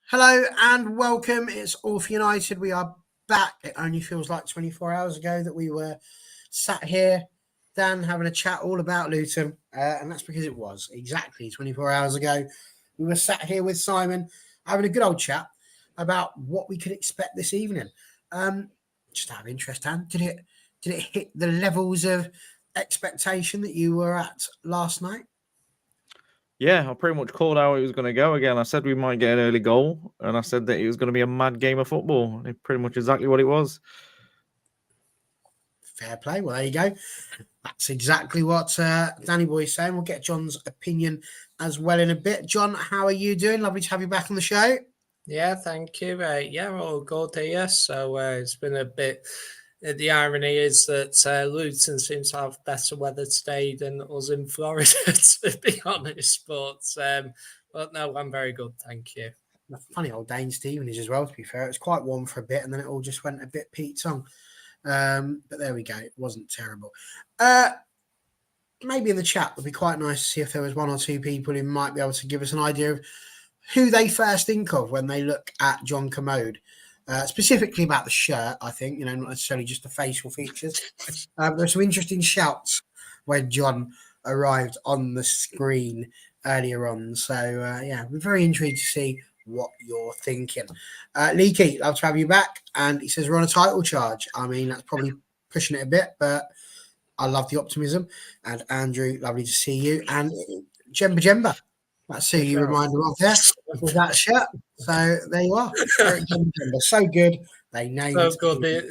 Hello and welcome. It's All for United. We are back. It only feels like 24 hours ago that we were sat here, Dan, having a chat all about Luton. And that's because it was exactly 24 hours ago. We were sat here with Simon having a good old chat about what we could expect this evening. Just out of interest, Dan, did it hit the levels of expectation that you were at last night? Yeah, I pretty much called how it was going to go again. I said we might get an early goal, and I said that it was going to be a mad game of football. It's pretty much exactly what it was. Fair play. Well, there you go. That's exactly what Danny Boy's saying. We'll get John's opinion as well in a bit. John, how are you doing? Lovely to have you back on the show. Yeah, thank you. Yeah, all good here. So it's been a bit. The irony is that Luton seems to have better weather today than us in Florida, to be honest. But no, I'm very good, thank you. A funny old Dane Stevenage as well, to be fair. It was quite warm for a bit and then it all just went a bit Pete Tong. But there we go. It wasn't terrible. Maybe in the chat would be quite nice to see if there was one or two people who might be able to give us an idea of who they first think of when they look at John Commode. Specifically about the shirt, I think, not necessarily just the facial features. There's some interesting shouts when John arrived on the screen earlier on. So, we're very intrigued to see what you're thinking. Leaky, love to have you back. And he says we're on a title charge. I mean, that's probably pushing it a bit, but I love the optimism. And Andrew, lovely to see you. And Jemba. That's who you remind them of there with that shirt. So there you are. So good. They named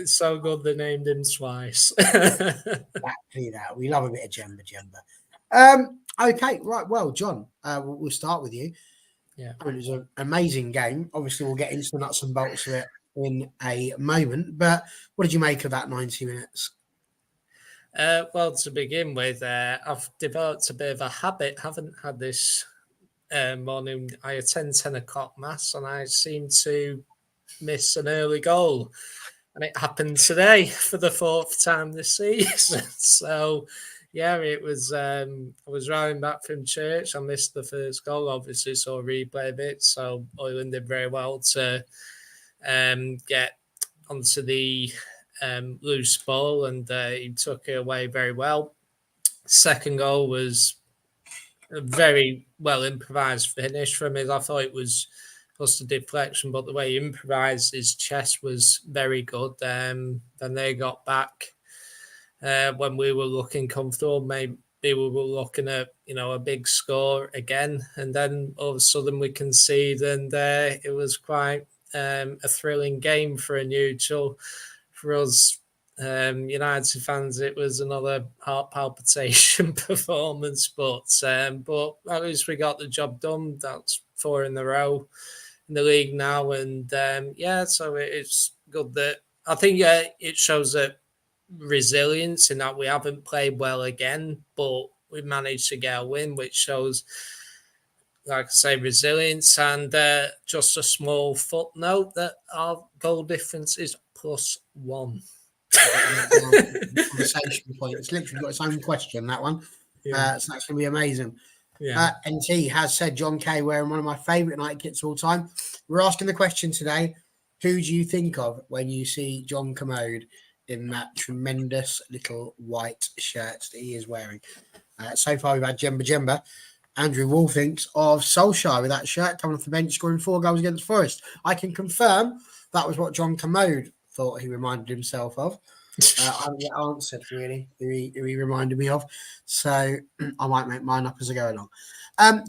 so good they named him twice. Exactly that. We love a bit of Jemba. Okay, right. Well, John, we'll start with you. Yeah. I mean, it was an amazing game. Obviously, we'll get into the nuts and bolts of it in a moment. But what did you make of that 90 minutes? Well, to begin with, I've developed a bit of a habit. Haven't had this morning. I attend 10 o'clock mass and I seem to miss an early goal. And it happened today for the fourth time this season. So, yeah, it was. I was driving back from church. I missed the first goal, obviously, so I replay of it. So, Oyland did very well to get onto the loose ball and he took it away very well. Second goal was a very well improvised finish from him. I thought it was just a deflection, but the way he improvised his chest was very good. Then they got back when we were looking comfortable. Maybe we were looking at a big score again, and then all of a sudden we conceded, and it was quite a thrilling game for a neutral. For us United fans, it was another heart palpitation performance, but at least we got the job done. That's 4 in a row in the league now, and so it's good that I think it shows that resilience in that we haven't played well again, but we managed to get a win, which shows, like I say, resilience. And just a small footnote that our goal difference is +1. Conversation point. It's literally got its own question, that one. Yeah. So that's going to be amazing. Yeah. NT has said John Kay wearing one of my favourite Nike kits of all time. We're asking the question today, who do you think of when you see John Commode in that tremendous little white shirt that he is wearing? So far, we've had Jemba. Andrew Wall thinks of Solskjaer with that shirt coming off the bench, scoring 4 goals against Forest. I can confirm that was what John Commode thought he reminded himself of. I haven't yet answered, really, who he reminded me of. So I might make mine up as I go along.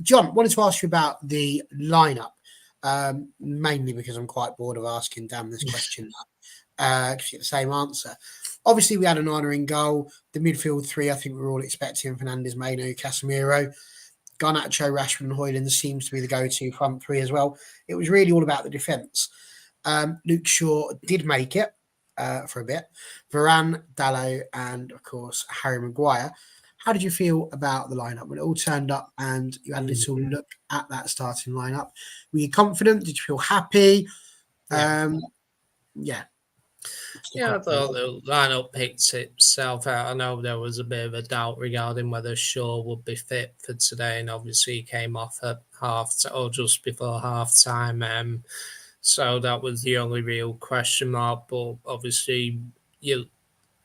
John, wanted to ask you about the lineup, mainly because I'm quite bored of asking Dan this question because you get the same answer. Obviously, we had an honour in goal. The midfield 3, I think we were all expecting Fernandes, Meno, Casemiro. Garnacho, Rashford and Højlund seems to be the go-to front 3 as well. It was really all about the defence. Luke Shaw did make it for a bit. Varane, Dalot, and of course Harry Maguire. How did you feel about the lineup when it all turned up and you had a little look at that starting lineup? Were you confident? Did you feel happy? Yeah. Yeah, I thought the lineup picked itself out. I know there was a bit of a doubt regarding whether Shaw would be fit for today, and obviously he came off at or just before half time. So that was the only real question mark. But obviously,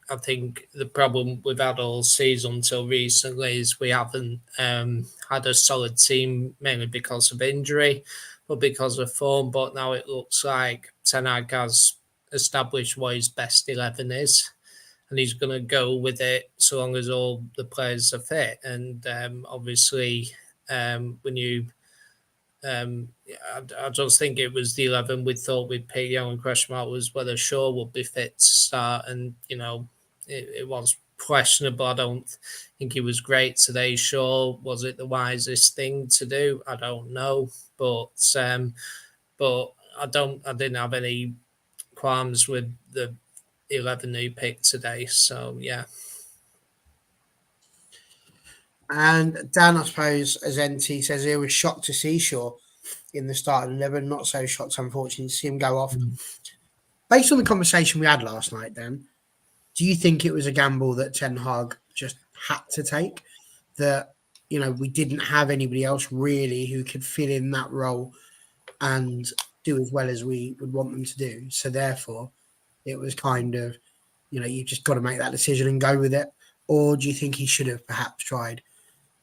I think the problem we've had all season until recently is we haven't had a solid team, mainly because of injury, but because of form. But now it looks like Ten Hag has established what his best 11 is, and he's going to go with it so long as all the players are fit. And obviously, when you I just think it was the 11 we thought we'd pick. The only question mark was whether Shaw would be fit to start, and it was questionable. I don't think he was great today. Shaw, was it the wisest thing to do? I don't know, but I didn't have any qualms with the 11 he picked today. So yeah. And Dan, I suppose, as NT says, he was shocked to see Shaw in the starting 11. Not so shocked, unfortunately, to see him go off. Based on the conversation we had last night, Dan, do you think it was a gamble that Ten Hag just had to take? That, we didn't have anybody else really who could fill in that role and do as well as we would want them to do. So therefore, it was kind of, you've just got to make that decision and go with it. Or do you think he should have perhaps tried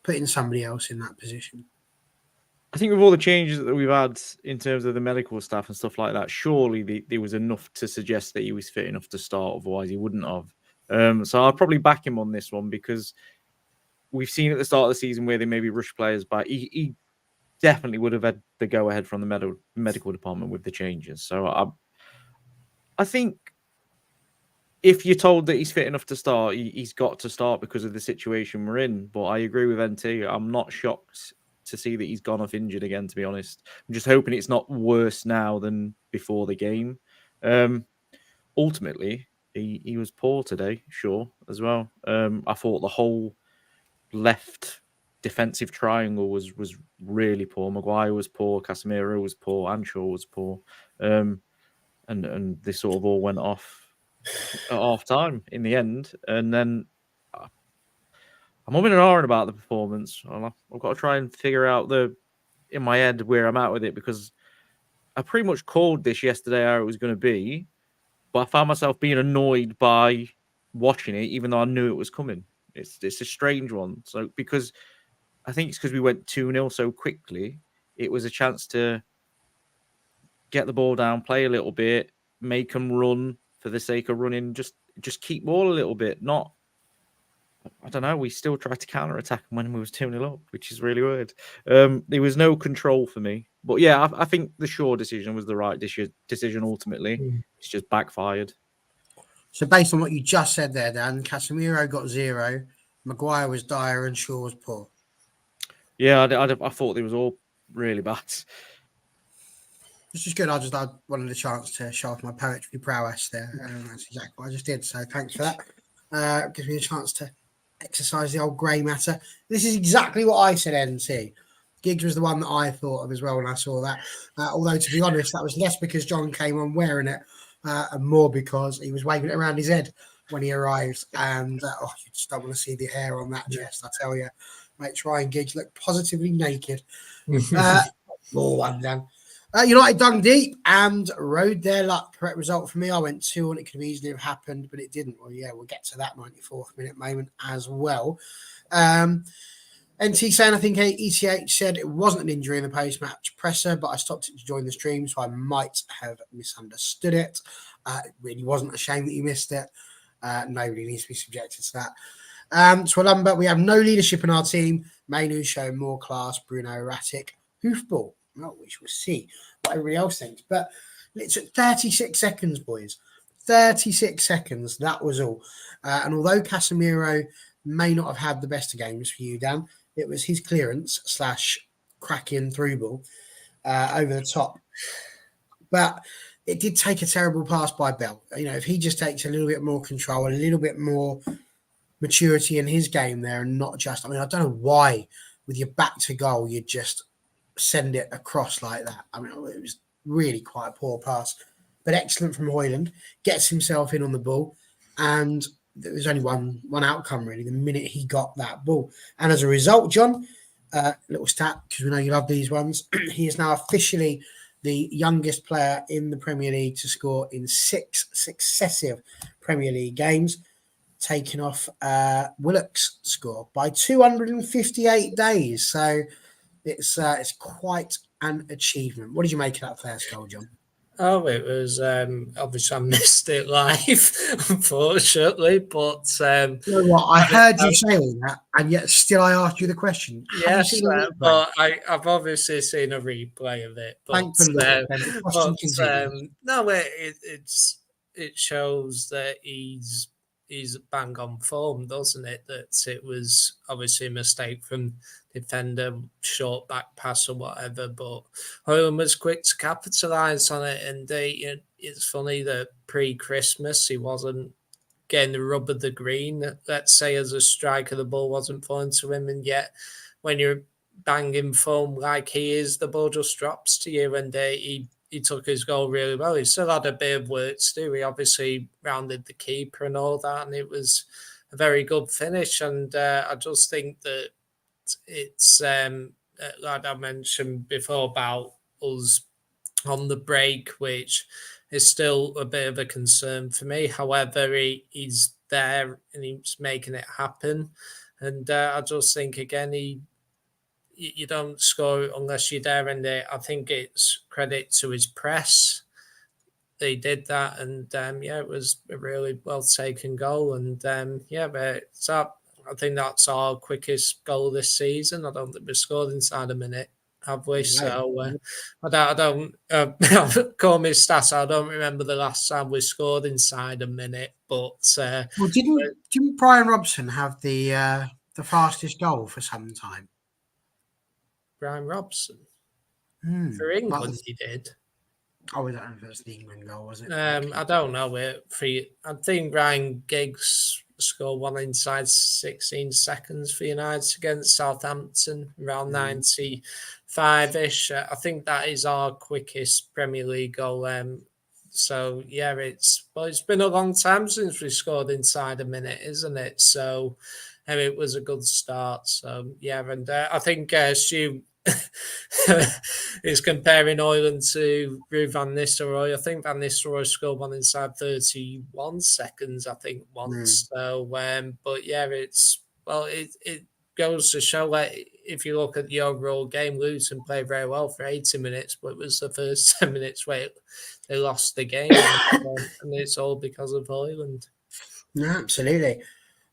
putting somebody else in that position? I think with all the changes that we've had in terms of the medical staff and stuff like that, surely there was enough to suggest that he was fit enough to start. Otherwise, he wouldn't have. So I'll probably back him on this one because we've seen at the start of the season where they maybe rush players back. He definitely would have had the go-ahead from the medical department with the changes. So I think if you're told that he's fit enough to start, he's got to start because of the situation we're in. But I agree with NT. I'm not shocked to see that he's gone off injured again, to be honest. I'm just hoping it's not worse now than before the game. Ultimately, he was poor today, sure, as well. I thought the whole left defensive triangle was really poor. Maguire was poor, Casemiro was poor, and Shaw was poor. And they sort of all went off at half time in the end. And then I'm umming and ahhing about the performance. I've got to try and figure out in my head where I'm at with it because I pretty much called this yesterday how it was going to be, but I found myself being annoyed by watching it, even though I knew it was coming. It's a strange one. So because I think it's because we went 2-0 so quickly, it was a chance to get the ball down, play a little bit, make them run for the sake of running, just keep ball a little bit. Not, I don't know. We still tried to counter attack when we was 2-0 up, which is really weird. There was no control for me, but yeah, I think the Shaw decision was the right decision ultimately. It's just backfired. So based on what you just said there, Dan, Casemiro got 0, Maguire was dire, and Shaw was poor. Yeah, I thought they was all really bad. Which is good. I wanted a chance to show off my poetry prowess there. That's exactly what I just did. So thanks for that. Gives me a chance to exercise the old grey matter. This is exactly what I said, NC. Giggs was the one that I thought of as well when I saw that. Although, to be honest, that was less because John came on wearing it and more because he was waving it around his head when he arrived. And you just don't want to see the hair on that chest, I tell you. Makes Ryan Giggs look positively naked. More one, Dan. United dug deep and rode their luck. Correct result for me. I went 2 and it could easily have happened, but it didn't. Well, yeah, we'll get to that 94th minute moment as well. NT saying, I think ETH said it wasn't an injury in the post-match presser, but I stopped it to join the stream, so I might have misunderstood it. It really wasn't a shame that you missed it. Nobody needs to be subjected to that. So Lumber, we have no leadership in our team. Mainu showing more class. Bruno erratic. Hoofball. Well, we shall see what everybody else thinks. But it's at 36 seconds, boys. 36 seconds. That was all. And although Casemiro may not have had the best of games for you, Dan, it was his clearance / cracking through ball over the top. But it did take a terrible pass by Bell. If he just takes a little bit more control, a little bit more maturity in his game there and not just, I don't know why with your back to goal, you just send it across like that. It was really quite a poor pass. but excellent from Højlund. Gets himself in on the ball, and there's only one outcome really. The minute he got that ball, and as a result, John, little stat because we know you love these ones. He is now officially the youngest player in the Premier League to score in 6 successive Premier League games, taking off Willock's score by 258 days. So it's quite an achievement. What did you make of that first goal, John? Oh, it was obviously I missed it live, unfortunately. But you know what? I heard you say all that, and yet still I asked you the question. Yes, but I've obviously seen a replay of it. But, no, it shows that he's bang on form, doesn't it? That it was obviously a mistake from defender, short back pass or whatever, but Højlund was quick to capitalise on it. And it's funny that pre-Christmas he wasn't getting the rub of the green. Let's say as a striker, the ball wasn't falling to him, and yet when you're banging form like he is, the ball just drops to you. And he took his goal really well. He still had a bit of work to do. He obviously rounded the keeper and all that, and it was a very good finish. And I just think that it's like I mentioned before about us on the break, which is still a bit of a concern for me. However, he's there and he's making it happen. And I just think, again, you don't score unless you're there. And I think it's credit to his press. They did that. And, it was a really well-taken goal. And, I think that's our quickest goal this season. I don't think we scored inside a minute, have we? So I don't call me stats. I don't remember the last time we scored inside a minute. But didn't Brian Robson have the fastest goal for some time? Brian Robson for England, he did. Oh, I don't know if it was the England goal, was it? I don't know. I think Ryan Giggs scored one inside 16 seconds for United against Southampton, around 95-ish. I think that is our quickest Premier League goal. So, yeah, it's been a long time since we scored inside a minute, isn't it? So, it was a good start. So, yeah, and I think Stu is comparing Højlund to Ruud van Nistelrooy. I think Van Nistelrooy scored one inside 31 seconds, I think, once. So, but yeah, it goes to show that if you look at the overall game, Luton played very well for 80 minutes, but it was the first 10 minutes where they lost the game, and it's all because of Højlund. No, absolutely.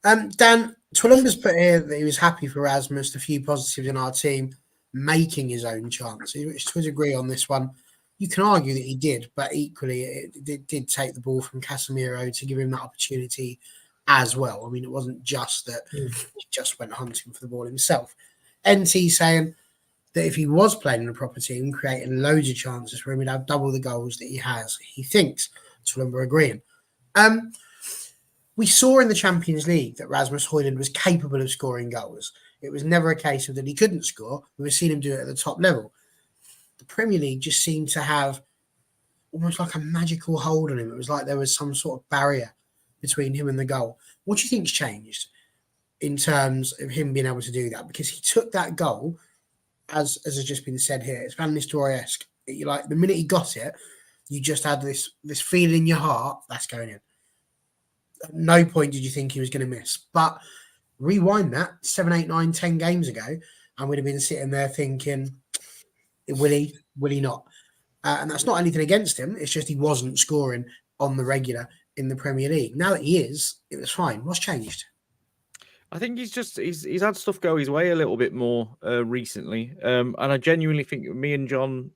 Dan, Twilumber's put here that he was happy for Rasmus, a few positives in our team, making his own chances, which to a degree on this one, you can argue that he did, but equally it did take the ball from Casemiro to give him that opportunity as well. I mean, it wasn't just that he just went hunting for the ball himself. NT saying that if he was playing in a proper team, creating loads of chances for him, he'd have double the goals that he has. He thinks. Twilumber agreeing. We saw in the Champions League that Rasmus Højlund was capable of scoring goals. It was never a case of that he couldn't score. We've seen him do it at the top level. The Premier League just seemed to have almost like a magical hold on him. It was like there was some sort of barrier between him and the goal. What do you think's changed in terms of him being able to do that? Because he took that goal, as has just been said here, it's Van Nistelrooy-esque. Like the minute he got it, you just had this feeling in your heart that's going in. At no point did you think he was going to miss. But rewind that 7, 8, 9, 10 games ago, and we'd have been sitting there thinking, will he not? And that's not anything against him. It's just he wasn't scoring on the regular in the Premier League. Now that he is, it was fine. What's changed? I think he's had stuff go his way a little bit more recently. And I genuinely think me and John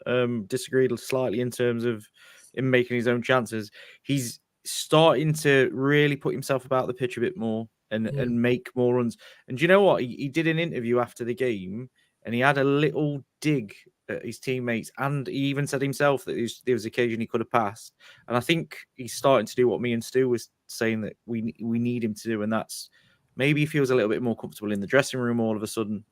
disagreed slightly in terms of him making his own chances. He's starting to really put himself about the pitch a bit more and make more runs. And do you know what? He did an interview after the game and he had a little dig at his teammates, and he even said himself that there was occasion he could have passed. And I think he's starting to do what me and Stu was saying that we need him to do, and that's maybe he feels a little bit more comfortable in the dressing room all of a sudden.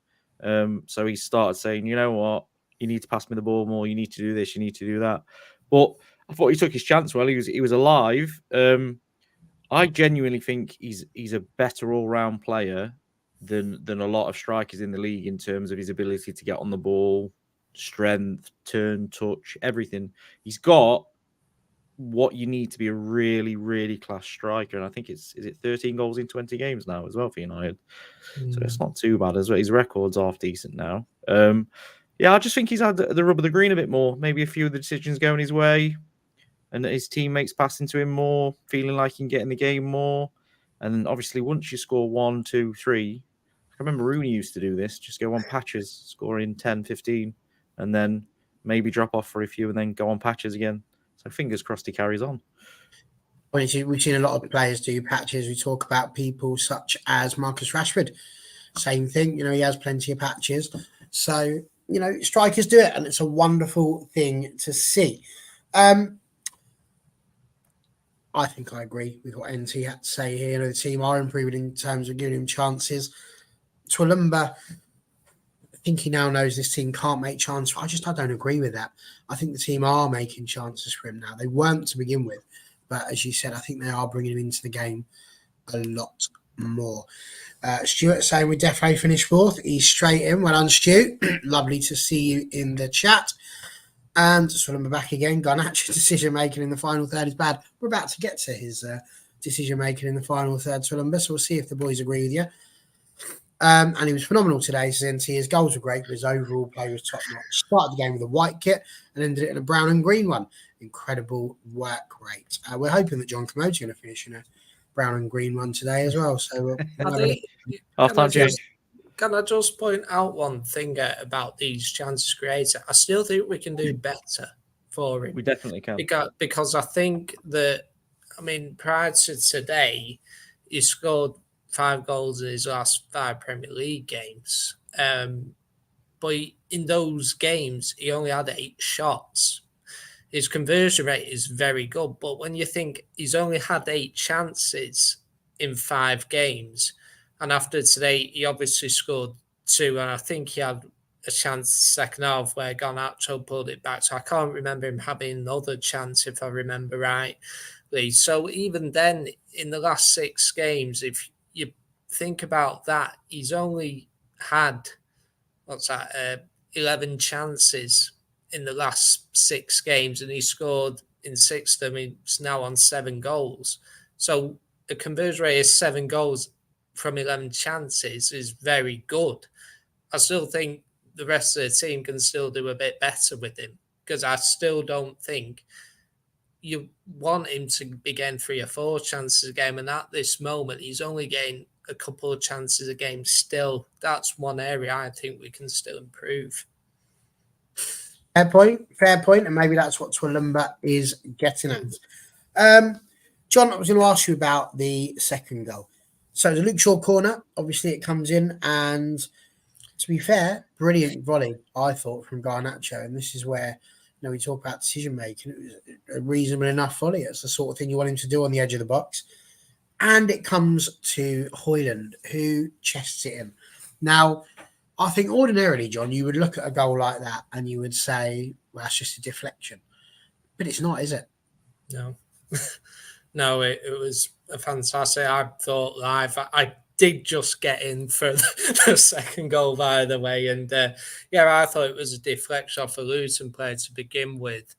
So he started saying, you know what, you need to pass me the ball more, you need to do this, you need to do that. But I thought he took his chance well. He was alive. I genuinely think he's a better all round player than a lot of strikers in the league in terms of his ability to get on the ball, strength, turn, touch, everything. He's got what you need to be a really, really class striker. And I think is it 13 goals in 20 games now as well for United. So it's not too bad as well. His record's half decent now. Yeah, I just think he's had the rub of the green a bit more. Maybe a few of the decisions going his way, and his teammates passing to him more, feeling like he can get in the game more. And then obviously once you score 1, 2, 3, I remember Rooney used to do this, just go on patches, scoring 10, 15, and then maybe drop off for a few and then go on patches again. So fingers crossed he carries on. We've seen a lot of players do patches. We talk about people such as Marcus Rashford. Same thing, he has plenty of patches. So, strikers do it, and it's a wonderful thing to see. I think I agree with what NT had to say here. The team are improving in terms of giving him chances. Twalumba, I think he now knows this team can't make chances. I don't agree with that. I think the team are making chances for him now. They weren't to begin with. But as you said, I think they are bringing him into the game a lot more. Stuart saying we definitely finished fourth. He's straight in. Well done, Stu. Lovely to see you in the chat. And Swallow back again. Garnacho's decision making in the final third is bad. We're about to get to his decision making in the final third, Swallow. So we'll see if the boys agree with you. And he was phenomenal today, since his goals were great, but his overall play was top notch. Started the game with a white kit and ended it in a brown and green one. Incredible work rate. We're hoping that John Commode's going to finish in a brown and green one today as well. So can I just point out one thing about these chances created? I still think we can do better for him. We definitely can. Because I think that, prior to today, he scored 5 goals in his last 5 Premier League games. But in those games, he only had 8 shots. His conversion rate is very good. But when you think he's only had 8 chances in 5 games, and after today, he obviously scored 2, and I think he had a chance second half where Garnacho pulled it back. So I can't remember him having another chance, if I remember rightly. So even then, in the last 6 games, if you think about that, he's only had 11 chances in the last 6 games, and he scored in 6 of them. He's now on 7 goals. So the conversion rate is 7 goals from 11 chances is very good. I still think the rest of the team can still do a bit better with him, because I still don't think you want him to be getting 3 or 4 chances a game, and at this moment he's only getting a couple of chances a game still. That's one area I think we can still improve. Fair point, and maybe that's what Twalumba is getting at. John, I was going to ask you about the second goal. So the Luke Shaw corner, obviously it comes in, and to be fair, brilliant volley, I thought, from Garnacho. And this is where, we talk about decision making. It was a reasonable enough volley. It's the sort of thing you want him to do on the edge of the box. And it comes to Højlund, who chests it in. Now, I think ordinarily, John, you would look at a goal like that and you would say, well, that's just a deflection. But it's not, is it? No. No, it was a fantastic. I thought live. I did just get in for the second goal, by the way. And I thought it was a deflection off a Luton player to begin with.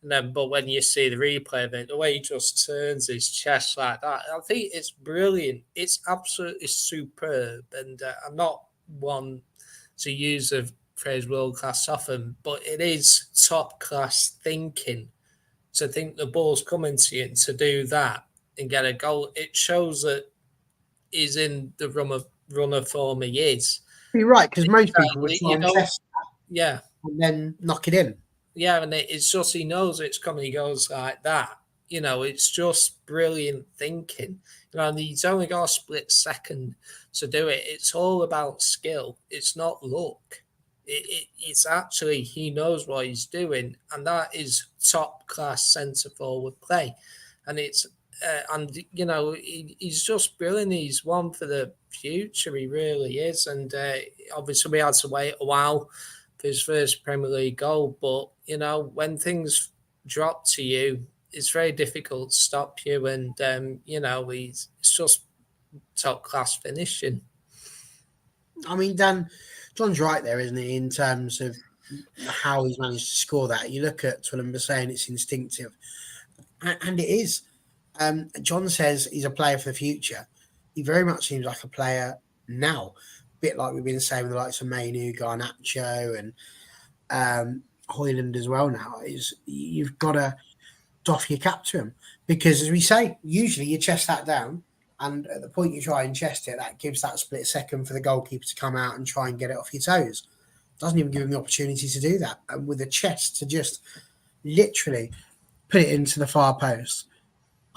And then, but when you see the replay of it, the way he just turns his chest like that, I think it's brilliant. It's absolutely superb. And I'm not one to use the phrase world class often, but it is top class thinking. To think the ball's coming to you to do that and get a goal, it shows that he's in the runner form he is. You're right, because most people would try and test that, and then knock it in. Yeah, and it's just he knows it's coming. He goes like that. It's just brilliant thinking. And he's only got a split second to do it. It's all about skill. It's not luck. It's actually, he knows what he's doing, and that is top class centre forward play. And it's he's just brilliant. He's one for the future. He really is. And obviously we had to wait a while for his first Premier League goal, but when things drop to you, it's very difficult to stop you. And, it's just top class finishing. I mean, Dan, John's right there, isn't he, in terms of how he's managed to score that. You look at Twillenber saying it's instinctive, and it is. John says he's a player for the future. He very much seems like a player now, a bit like we've been saying with the likes of Mainu, Garnacho, and Hoyland as well. Now is you've got to doff your cap to him because, as we say, usually you chest that down, and at the point you try and chest it, that gives that split second for the goalkeeper to come out and try and get it off your toes. Doesn't even give him the opportunity to do that, and with a chest to just literally put it into the far post.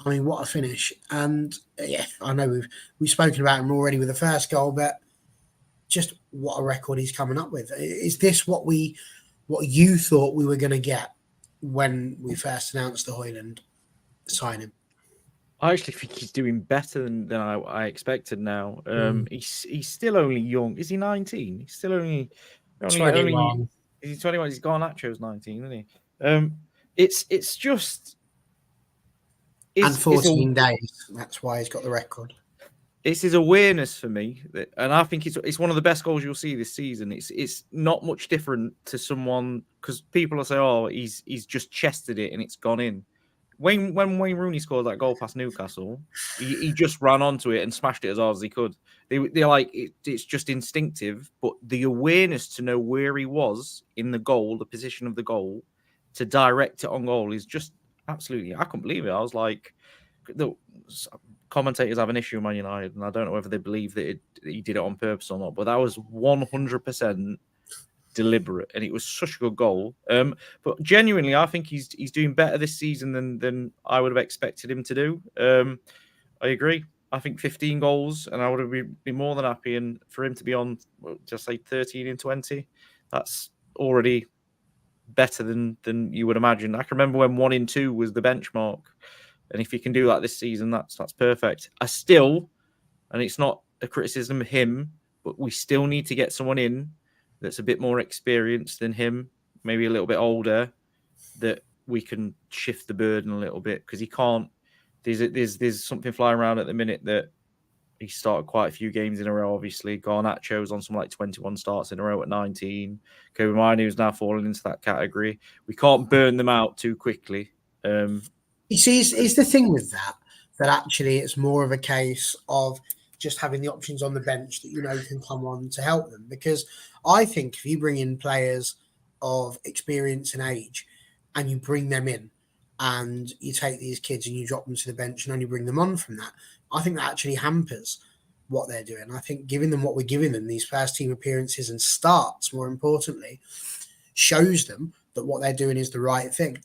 I mean, what a finish! And yeah, I know we've spoken about him already with the first goal, but just what a record he's coming up with. Is this what you thought we were going to get when we first announced the Hoyland signing? I actually think he's doing better than I expected now. He's still only young. Is he 19? He's still only 21. He's 21. He's Garnacho's 19, isn't he? It's just... And 14 days. That's why he's got the record. It's his awareness for me, and I think it's one of the best goals you'll see this season. It's not much different to someone, because people will say, "Oh, he's just chested it and it's gone in." When Wayne Rooney scored that goal past Newcastle, he just ran onto it and smashed it as hard as he could. They're like, it's just instinctive, but the awareness to know where he was in the goal, the position of the goal, to direct it on goal is just absolutely. I couldn't believe it. I was like, the commentators have an issue with Man United, and I don't know whether they believe that he did it on purpose or not, but that was 100% deliberate, and it was such a good goal. But genuinely, I think he's doing better this season than I would have expected him to do. I agree. I think 15 goals, and I would have been more than happy. And for him to be on, just say 13 and 20, that's already better than you would imagine. I can remember when 1 in 2 was the benchmark, and if he can do that this season, that's perfect. I still, and it's not a criticism of him, but we still need to get someone in that's a bit more experienced than him, maybe a little bit older, that we can shift the burden a little bit, because he can't. There's something flying around at the minute that he started quite a few games in a row. Obviously, Garnacho's on some like 21 starts in a row at 19. Kobe Mainoo's now falling into that category. We can't burn them out too quickly. You see, is the thing with that actually it's more of a case of just having the options on the bench that can come on to help them. Because I think if you bring in players of experience and age and you bring them in and you take these kids and you drop them to the bench and only bring them on from that, I think that actually hampers what they're doing. I think giving them what we're giving them, these first team appearances and starts, more importantly, shows them that what they're doing is the right thing.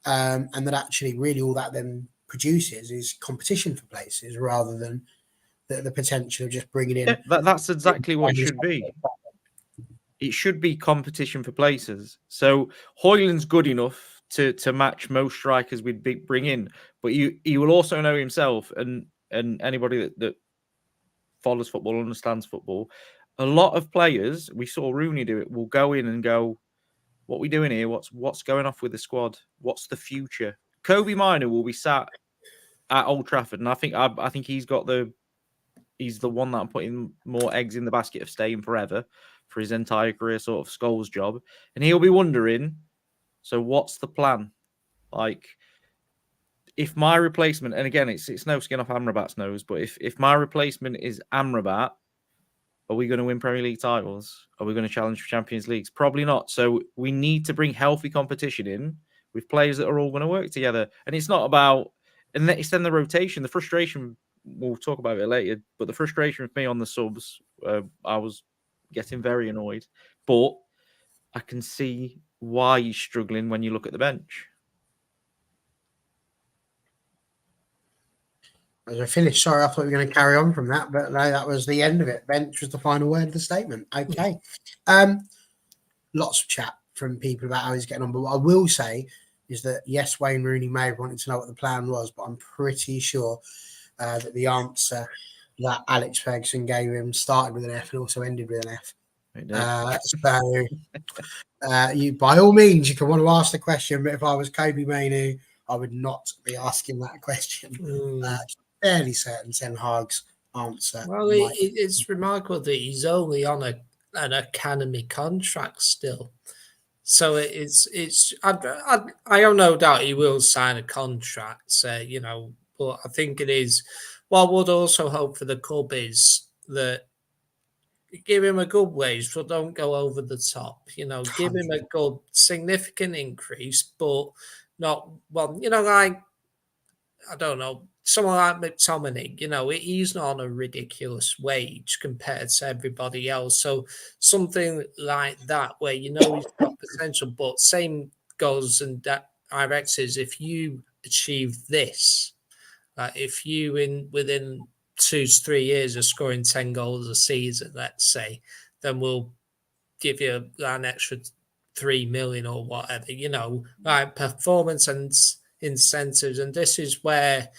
And that actually really all that then produces is competition for places rather than the potential of just bringing in. Yeah, that's exactly what it should be. It should be competition for places. So Hoyland's good enough to match most strikers we'd bring in, but he will also know himself, and anybody that follows football, understands football, a lot of players, we saw Rooney do it, will go in and go, what are we doing here? What's going off with the squad? What's the future? Kobe Mainoo will be sat at Old Trafford, and I think he's the one that I'm putting more eggs in the basket of staying forever for his entire career, sort of Scholes job. And he'll be wondering, so what's the plan? Like, if my replacement, and again, it's no skin off Amrabat's nose, but if my replacement is Amrabat, are we going to win Premier League titles? Are we going to challenge for Champions Leagues? Probably not. So we need to bring healthy competition in with players that are all going to work together. And it's not about, and it's then the rotation, the frustration, we'll talk about it later, but the frustration with me on the subs, I was getting very annoyed. But I can see why he's struggling when you look at the bench. As I finished, sorry, I thought we were going to carry on from that, but no, that was the end of it. Bench was the final word of the statement. Okay. Lots of chat from people about how he's getting on, but what I will say is that, yes, Wayne Rooney may have wanted to know what the plan was, but I'm pretty sure that the answer that Alex Ferguson gave him started with an F and also ended with an F. You, by all means, you can want to ask the question, but if I was Kobe Mainoo, I would not be asking that question. Fairly certain Ten Hag's answer. Well, it's remarkable that he's only on an academy contract still. So I have no doubt he will sign a contract, but I think it is. What I would also hope for the club is that give him a good wage, but don't go over the top. Give him a good, significant increase, but not, like, I don't know, someone like McTominay, he's not on a ridiculous wage compared to everybody else. So something like that where he's got potential, but same goes and directors. If you achieve this, if you within 2 to 3 years are scoring 10 goals a season, let's say, then we'll give you an extra 3 million or whatever, like performance and incentives. And this is where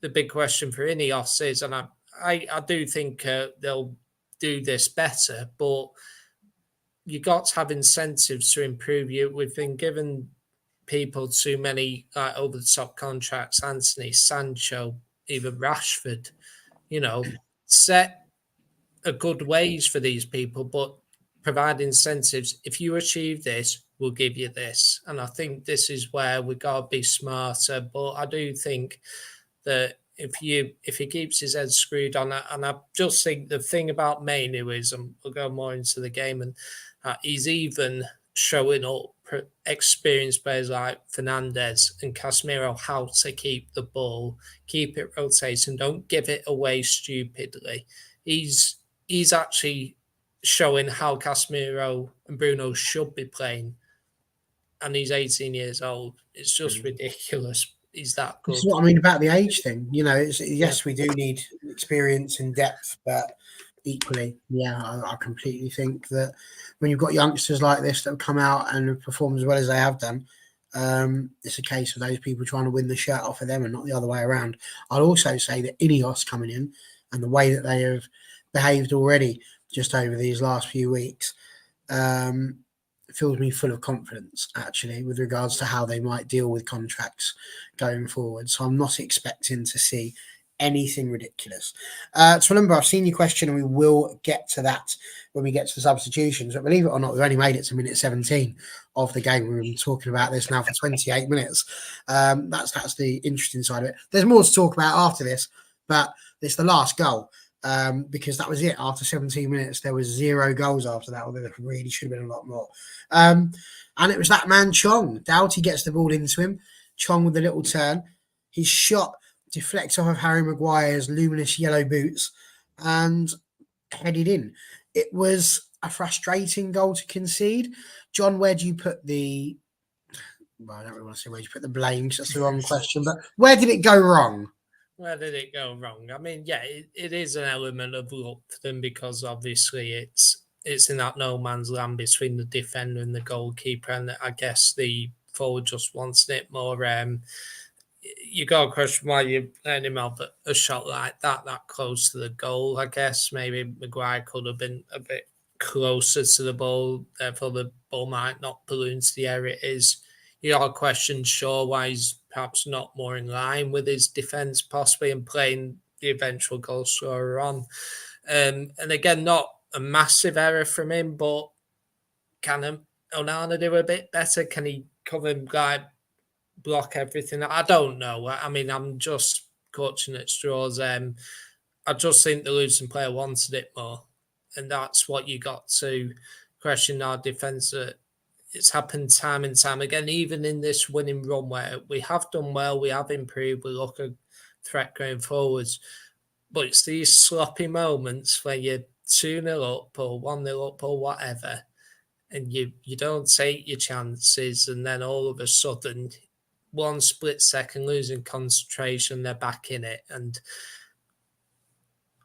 the big question for Ineos is, and I do think they'll do this better, but you got to have incentives to improve you. We've been given people too many over the top contracts, Anthony, Sancho, even Rashford, set a good wage for these people, but provide incentives. If you achieve this, we'll give you this. And I think this is where we got to be smarter. But I do think that if he keeps his head screwed on it, and I just think the thing about Mainoo is, and we'll go more into the game, and he's even showing up experienced players like Fernandez and Casemiro how to keep the ball, keep it rotating, don't give it away stupidly. He's actually showing how Casemiro and Bruno should be playing, and he's 18 years old. It's just ridiculous. He's that good. This is what I mean about the age thing. Yes, we do need experience and depth, but equally, I completely think that when you've got youngsters like this that have come out and have performed as well as they have done, it's a case of those people trying to win the shirt off of them and not the other way around. I'd also say that Ineos coming in and the way that they have behaved already just over these last few weeks fills me full of confidence, actually, with regards to how they might deal with contracts going forward. So I'm not expecting to see anything ridiculous. So remember, I've seen your question, and we will get to that when we get to the substitutions. But believe it or not, we've only made it to minute 17 of the game. We've been talking about this now for 28 minutes. That's the interesting side of it. There's more to talk about after this, but it's the last goal. Because that was it. After 17 minutes, there was 0 goals after that, although there really should have been a lot more. And it was that man, Chong. Doughty gets the ball into him. Chong with a little turn. His shot deflects off of Harry Maguire's luminous yellow boots and headed in. It was a frustrating goal to concede. John, where do you put the... Well, I don't really want to say where you put the blame, because that's the wrong question, but where did it go wrong? Where did it go wrong? I mean, it is an element of luck for them, because obviously it's in that no man's land between the defender and the goalkeeper, and I guess the forward just wanted it more. You got to question why you let him have a shot like that close to the goal. I guess maybe Maguire could have been a bit closer to the ball, therefore the ball might not balloon to the area it is. You got to question Shaw why he's perhaps not more in line with his defence possibly, and playing the eventual goal scorer on. And again, not a massive error from him, but can Onana do a bit better? Can he cover him, block everything? I don't know. I mean, I'm just clutching at straws. I just think the Luton player wanted it more, and that's what you got to question our defence. It's happened time and time again, even in this winning run where we have done well, we have improved, we look a threat going forwards. But it's these sloppy moments where you're 2-0 up or 1-0 up or whatever, and you don't take your chances, and then all of a sudden, one split second, losing concentration, they're back in it. And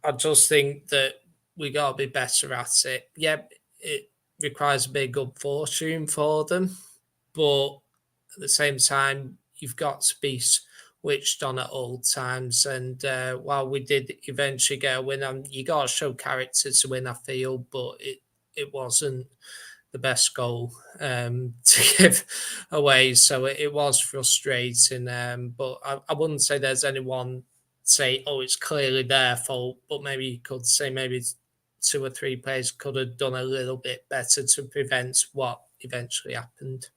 I just think that we got to be better at it. Yeah, it requires a big good fortune for them, but at the same time, you've got to be switched on at all times. And while we did eventually get a win, you got to show character to win, I feel, but it wasn't the best goal to give away. So it was frustrating. But I wouldn't say there's anyone say, oh, it's clearly their fault. But maybe you could say maybe 2 or 3 players could have done a little bit better to prevent what eventually happened.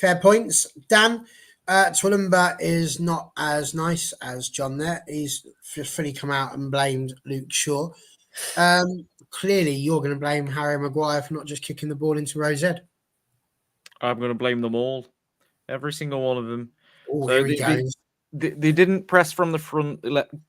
Fair points. Dan, Twillenberg is not as nice as John there. He's just fully come out and blamed Luke Shaw. Clearly, you're going to blame Harry Maguire for not just kicking the ball into Rose Ed. I'm going to blame them all. Every single one of them. Oh, so here he goes. They didn't press from the front.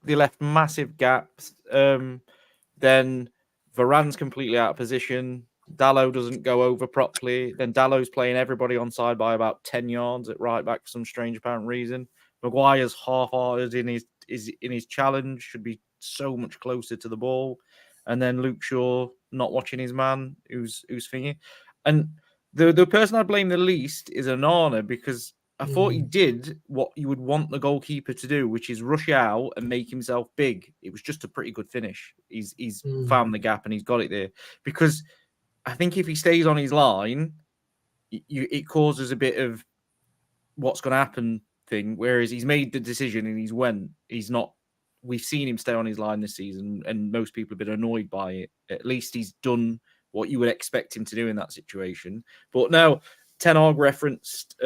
They left massive gaps. Then Varane's completely out of position. Dalot doesn't go over properly. Then Dallow's playing everybody onside by about 10 yards at right back for some strange apparent reason. Maguire's half-hearted in his challenge, should be so much closer to the ball. And then Luke Shaw not watching his man, who's thingy. And the person I blame the least is Onana, because I thought he did what you would want the goalkeeper to do, which is rush out and make himself big. It was just a pretty good finish. He's found the gap and he's got it there. Because I think if he stays on his line, it causes a bit of what's going to happen thing. Whereas he's made the decision and he's not. We've seen him stay on his line this season, and most people have been annoyed by it. At least he's done what you would expect him to do in that situation. But now, Ten Hag referenced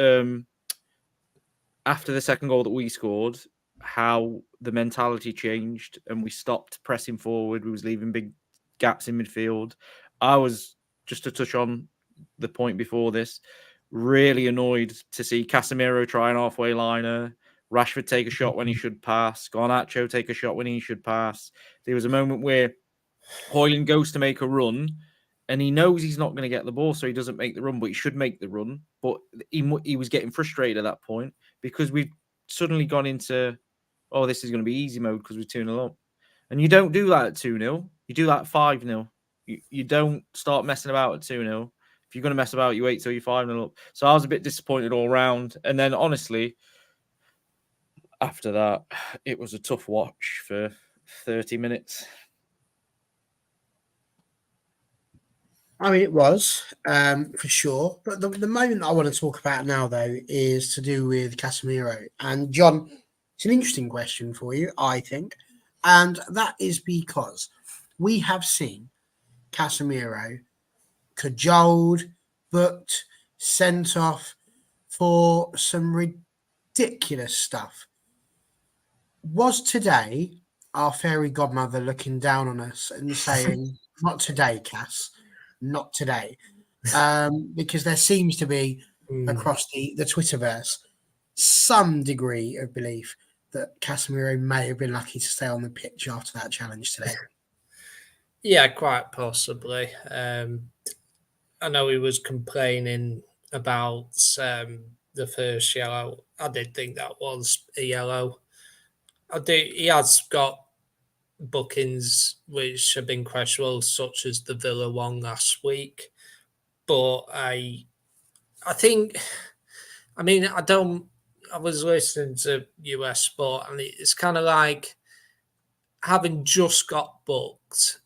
after the second goal that we scored, how the mentality changed and we stopped pressing forward. We was leaving big gaps in midfield. I was, just to touch on the point before this, really annoyed to see Casemiro try an halfway liner, Rashford take a shot when he should pass, Garnacho take a shot when he should pass. There was a moment where Højlund goes to make a run and he knows he's not going to get the ball, so he doesn't make the run, but he should make the run. But he was getting frustrated at that point because we've suddenly gone into, oh, this is going to be easy mode because we're 2-0 up. And you don't do that at 2-0. You do that at 5-0. You don't start messing about at 2-0. If you're going to mess about, you wait till you're 5-0 up. So I was a bit disappointed all round. And then, honestly, after that, it was a tough watch for 30 minutes. I mean, it was, for sure. But the moment I want to talk about now, though, is to do with Casemiro. And, John, it's an interesting question for you, I think. And that is because we have seen Casemiro cajoled, booked, sent off for some ridiculous stuff. Was today our fairy godmother looking down on us and saying, not today, Cass, not today? Because there seems to be, across the Twitterverse, some degree of belief that Casemiro may have been lucky to stay on the pitch after that challenge today. Yeah, quite possibly. I know he was complaining about the first yellow. I did think that was a yellow. He has got bookings which have been questionable, such as the Villa one last week. But I was listening to US Sport, and it's kind of like, having just got booked,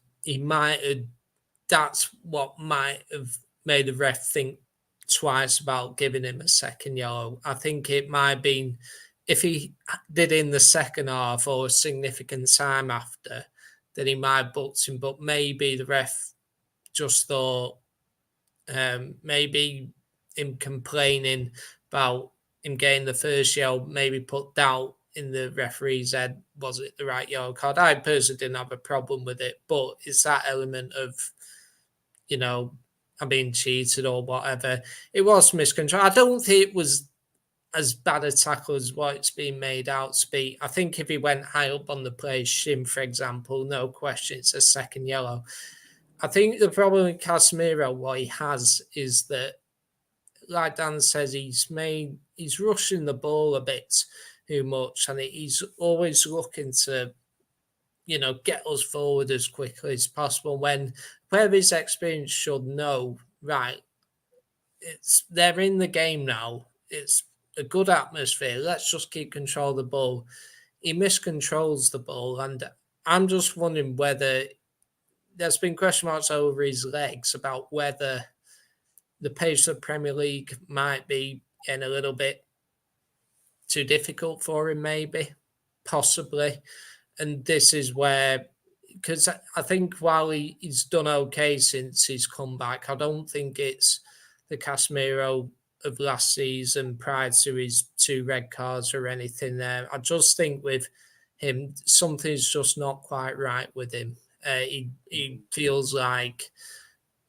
that's what might have made the ref think twice about giving him a second yellow. I think it might have been, if he did in the second half or a significant time after, then he might have booked him. But maybe the ref just thought, maybe him complaining about him getting the first yellow maybe put doubt in the referee's head. Was it the right yellow card? I personally didn't have a problem with it, but it's that element of, I'm being cheated or whatever. It was miscontrol. I don't think it was as bad a tackle as what it's been made out to be. I think if he went high up on the player's shin, for example, no question, it's a second yellow. I think the problem with Casemiro, what he has, is that, like Dan says, he's rushing the ball a bit too much, and he's always looking to, get us forward as quickly as possible, when where his experience should know, right, they're in the game now, it's a good atmosphere, let's just keep control of the ball. He miscontrols the ball, and I'm just wondering whether there's been question marks over his legs about whether the pace of Premier League might be getting a little bit too difficult for him, maybe, possibly. And this is where, because I think while he's done okay since he's come back, I don't think it's the Casemiro of last season prior to his 2 red cards or anything there. I just think with him, something's just not quite right with him. He feels like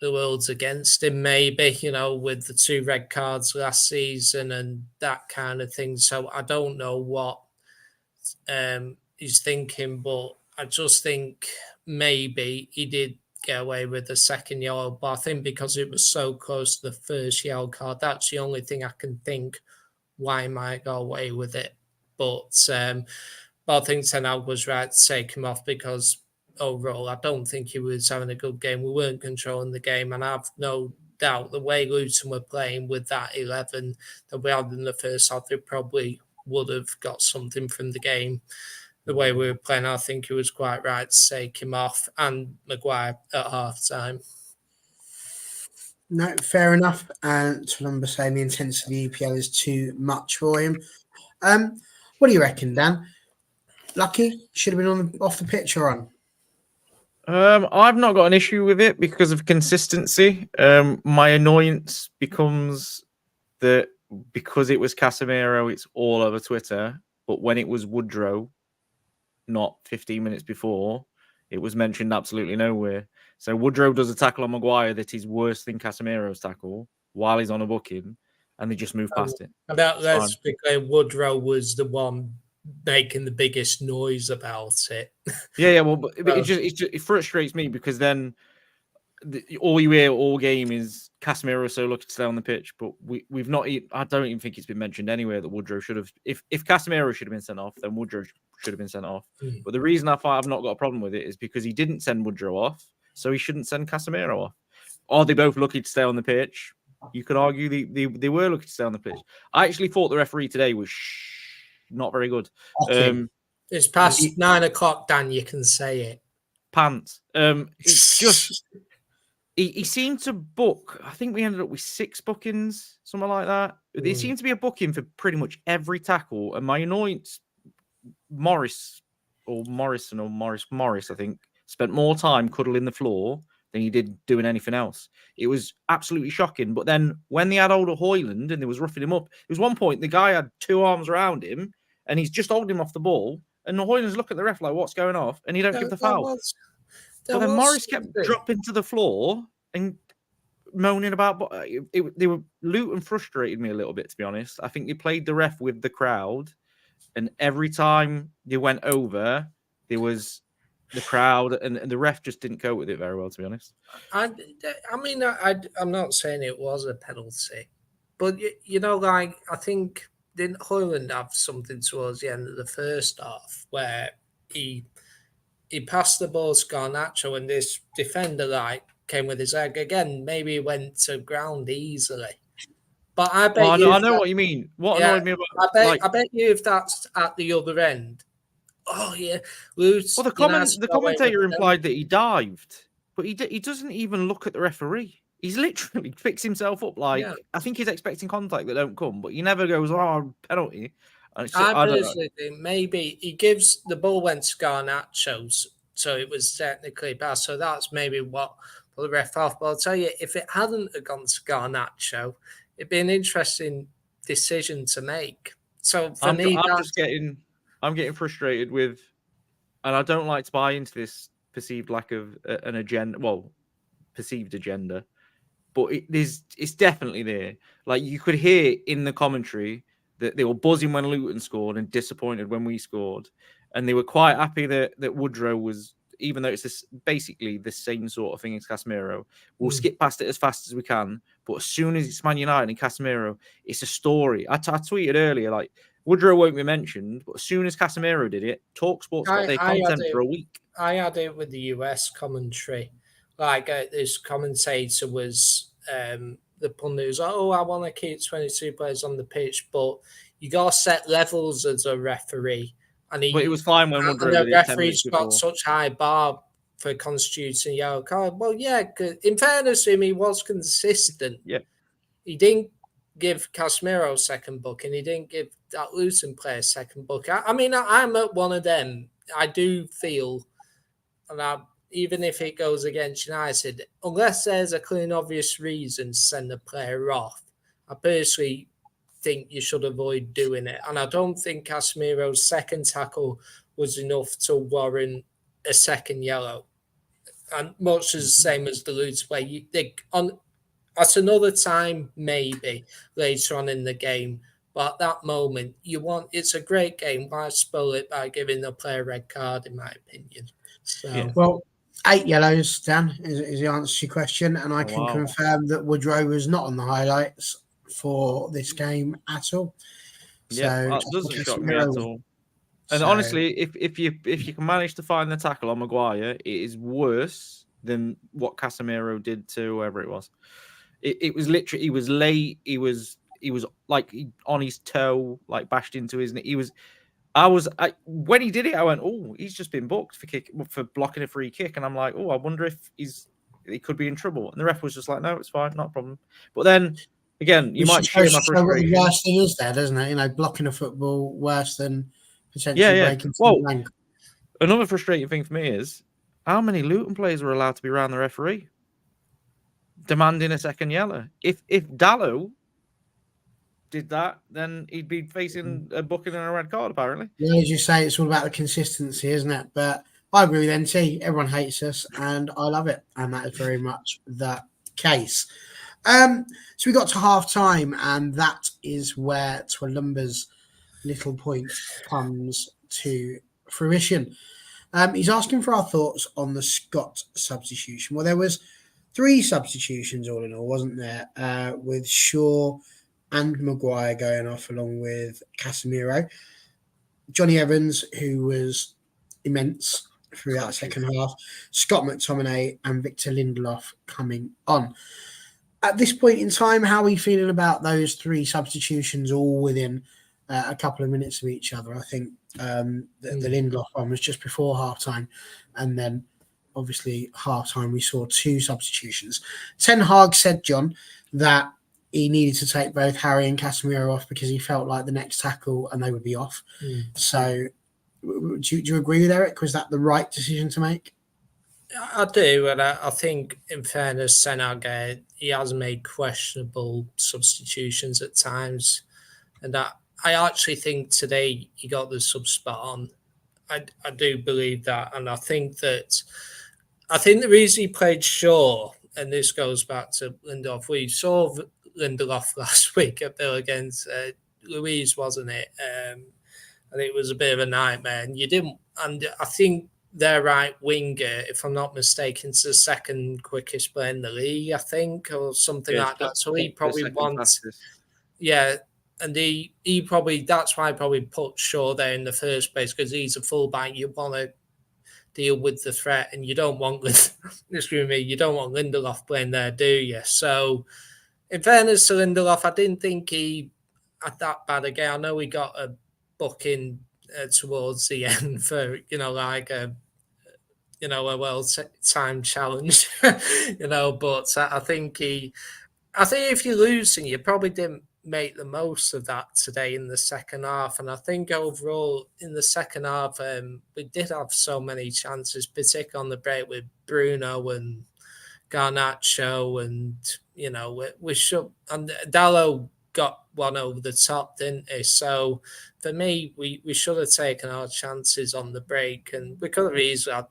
the world's against him, maybe, with the 2 red cards last season and that kind of thing. So I don't know what he's thinking, but I just think maybe he did get away with the second yellow. But I think because it was so close to the first yellow card, that's the only thing I can think why he might go away with it. But I think Ten Hag was right to take him off because overall, I don't think he was having a good game. We weren't controlling the game, and I've no doubt the way Luton were playing with that 11 that we had in the first half, they probably would have got something from the game. The way we were playing, I think it was quite right to take him off, and Maguire at half time. No, fair enough. And Tulumba saying the intensity of the EPL is too much for him. What do you reckon, Dan? Lucky should have been off the pitch or on? I've not got an issue with it because of consistency. My annoyance becomes that because it was Casemiro, it's all over Twitter. But when it was Woodrow, not 15 minutes before, it was mentioned absolutely nowhere. So Woodrow does a tackle on Maguire that is worse than Casemiro's tackle while he's on a booking, and they just move past it. That's because Woodrow was the one making the biggest noise about it. Yeah. Well, but it frustrates me because then all you hear all game is Casemiro so lucky to stay on the pitch, but we've not. I don't even think it's been mentioned anywhere that Woodrow should have. If Casemiro should have been sent off, then Woodrow should have been sent off. But the reason I've not got a problem with it is because he didn't send Woodrow off, so he shouldn't send Casemiro off. Are they both lucky to stay on the pitch? You could argue they were lucky to stay on the pitch. I actually thought the referee today was not very good. It's past 9 o'clock, Dan. You can say it. Pants. It's just he seemed to book. I think we ended up with 6 bookings, something like that. There seemed to be a booking for pretty much every tackle. And my annoyance, Morris, I think, spent more time cuddling the floor than he did doing anything else. It was absolutely shocking. But then when they had older Hoyland and they was roughing him up, there was one point the guy had 2 arms around him and he's just holding him off the ball. And the Hoyland's looking at the ref like, what's going off? And he don't give the foul. But then Morris kept dropping to the floor and moaning about. Luton frustrated me a little bit, to be honest. I think they played the ref with the crowd, and every time they went over, there was the crowd, and the ref just didn't cope with it very well, to be honest. I'm not saying it was a penalty, but I think didn't Hoyland have something towards the end of the first half where he passed the ball to Garnacho and this defender came with his egg again. Maybe he went to ground easily. But I bet I know what you mean. What annoyed me about I bet you if that's at the other end. Oh yeah. Well, the commentator implied that he dived, but he doesn't even look at the referee. He's literally fixed himself up I think he's expecting contact that don't come, but he never goes, penalty. I personally think maybe he gives the ball went to Garnacho, so it was technically bad. So that's maybe what put the ref off. But I'll tell you, if it hadn't gone to Garnacho, it'd be an interesting decision to make. So for me, I'm getting frustrated with, and I don't like to buy into this perceived lack of an agenda. Well, perceived agenda, but it's definitely there. Like you could hear in the commentary that they were buzzing when Luton scored and disappointed when we scored. And they were quite happy that Woodrow was, even though it's basically the same sort of thing as Casemiro, we'll skip past it as fast as we can. But as soon as it's Man United and Casemiro, it's a story. I tweeted earlier, like, Woodrow won't be mentioned, but as soon as Casemiro did it, TalkSport's got their content for a week. I had it with the US commentary. Like, this commentator was... the pundit was like, I want to keep 22 players on the pitch, but you got to set levels as a referee. But it was fine when Woodrow did it. The referee's got such high bar for constituting yellow card. Well, yeah, in fairness to him, he was consistent. Yeah. he didn't give Casemiro second booking. He didn't give that Luton player second booking. I mean, I'm at one of them. I do feel, and even if it goes against United, unless there's a clear and obvious reason to send the player off, I personally think you should avoid doing it. And I don't think Casemiro's second tackle was enough to warrant a second yellow. And much as the same as the Luton play, at another time, maybe later on in the game. But at that moment, it's a great game. Why spoil it by giving the player a red card, in my opinion? So, Well, 8 yellows, Dan, is the answer to your question. And I can confirm that Woodrow was not on the highlights for this game at all. Yeah, that doesn't shock me at all. And honestly, if you can manage to find the tackle on Maguire, it is worse than what Casemiro did to whoever it was. It was literally, he was late. He was like on his toe, like bashed into his knee. When he did it, I went, oh, he's just been booked for blocking a free kick. And I'm like, oh, I wonder if he could be in trouble. And the ref was just like, no, it's fine, not a problem. But then again, you might share my frustration. The worst thing is there, doesn't it? You know, blocking a football worse than potentially breaking someone's ankle. Another frustrating thing for me is how many Luton players were allowed to be around the referee demanding a second yellow. If Dallo did that, then he'd be facing a booking and a red card, apparently. Yeah, as you say, it's all about the consistency, isn't it? But I agree with NT. Everyone hates us, and I love it. And that is very much the case. So we got to half time, and that is where Twalumba's little point comes to fruition. He's asking for our thoughts on the Scott substitution. Well, there was 3 substitutions all in all, wasn't there? With Shaw and Maguire going off along with Casemiro. Johnny Evans, who was immense through that second half. Scott McTominay and Victor Lindelof coming on. At this point in time, how are you feeling about those 3 substitutions all within a couple of minutes of each other? I think the Lindelof one was just before halftime, and then obviously halftime we saw 2 substitutions. Ten Hag said, John, that he needed to take both Harry and Casemiro off because he felt like the next tackle and they would be off. So do you agree with Eric? Was that the right decision to make? I do, and I think, in fairness, Ten Hag, he has made questionable substitutions at times, and I actually think today he got the sub spot on. I do believe that, and I think the reason he played Shaw, and this goes back to Lindelof, we saw Lindelof last week at Bill against Louise, wasn't it? And it was a bit of a nightmare, and I think their right winger, if I'm not mistaken, is the second quickest player in the league, I think, or something like that. So he probably wants, and he probably, that's why I probably put Shaw there in the first place, because he's a fullback. You want to deal with the threat, and you don't want Lindelof playing there, do you? So, in fairness to Lindelof, I didn't think he had that bad a game. I know he got a booking towards the end for a well-timed challenge, But I think if you're losing, you probably didn't make the most of that today in the second half. And I think overall in the second half, we did have so many chances, particularly on the break with Bruno and Garnacho, and we should. And Dallo got one over the top, didn't he? So for me, we should have taken our chances on the break, and we could have easily.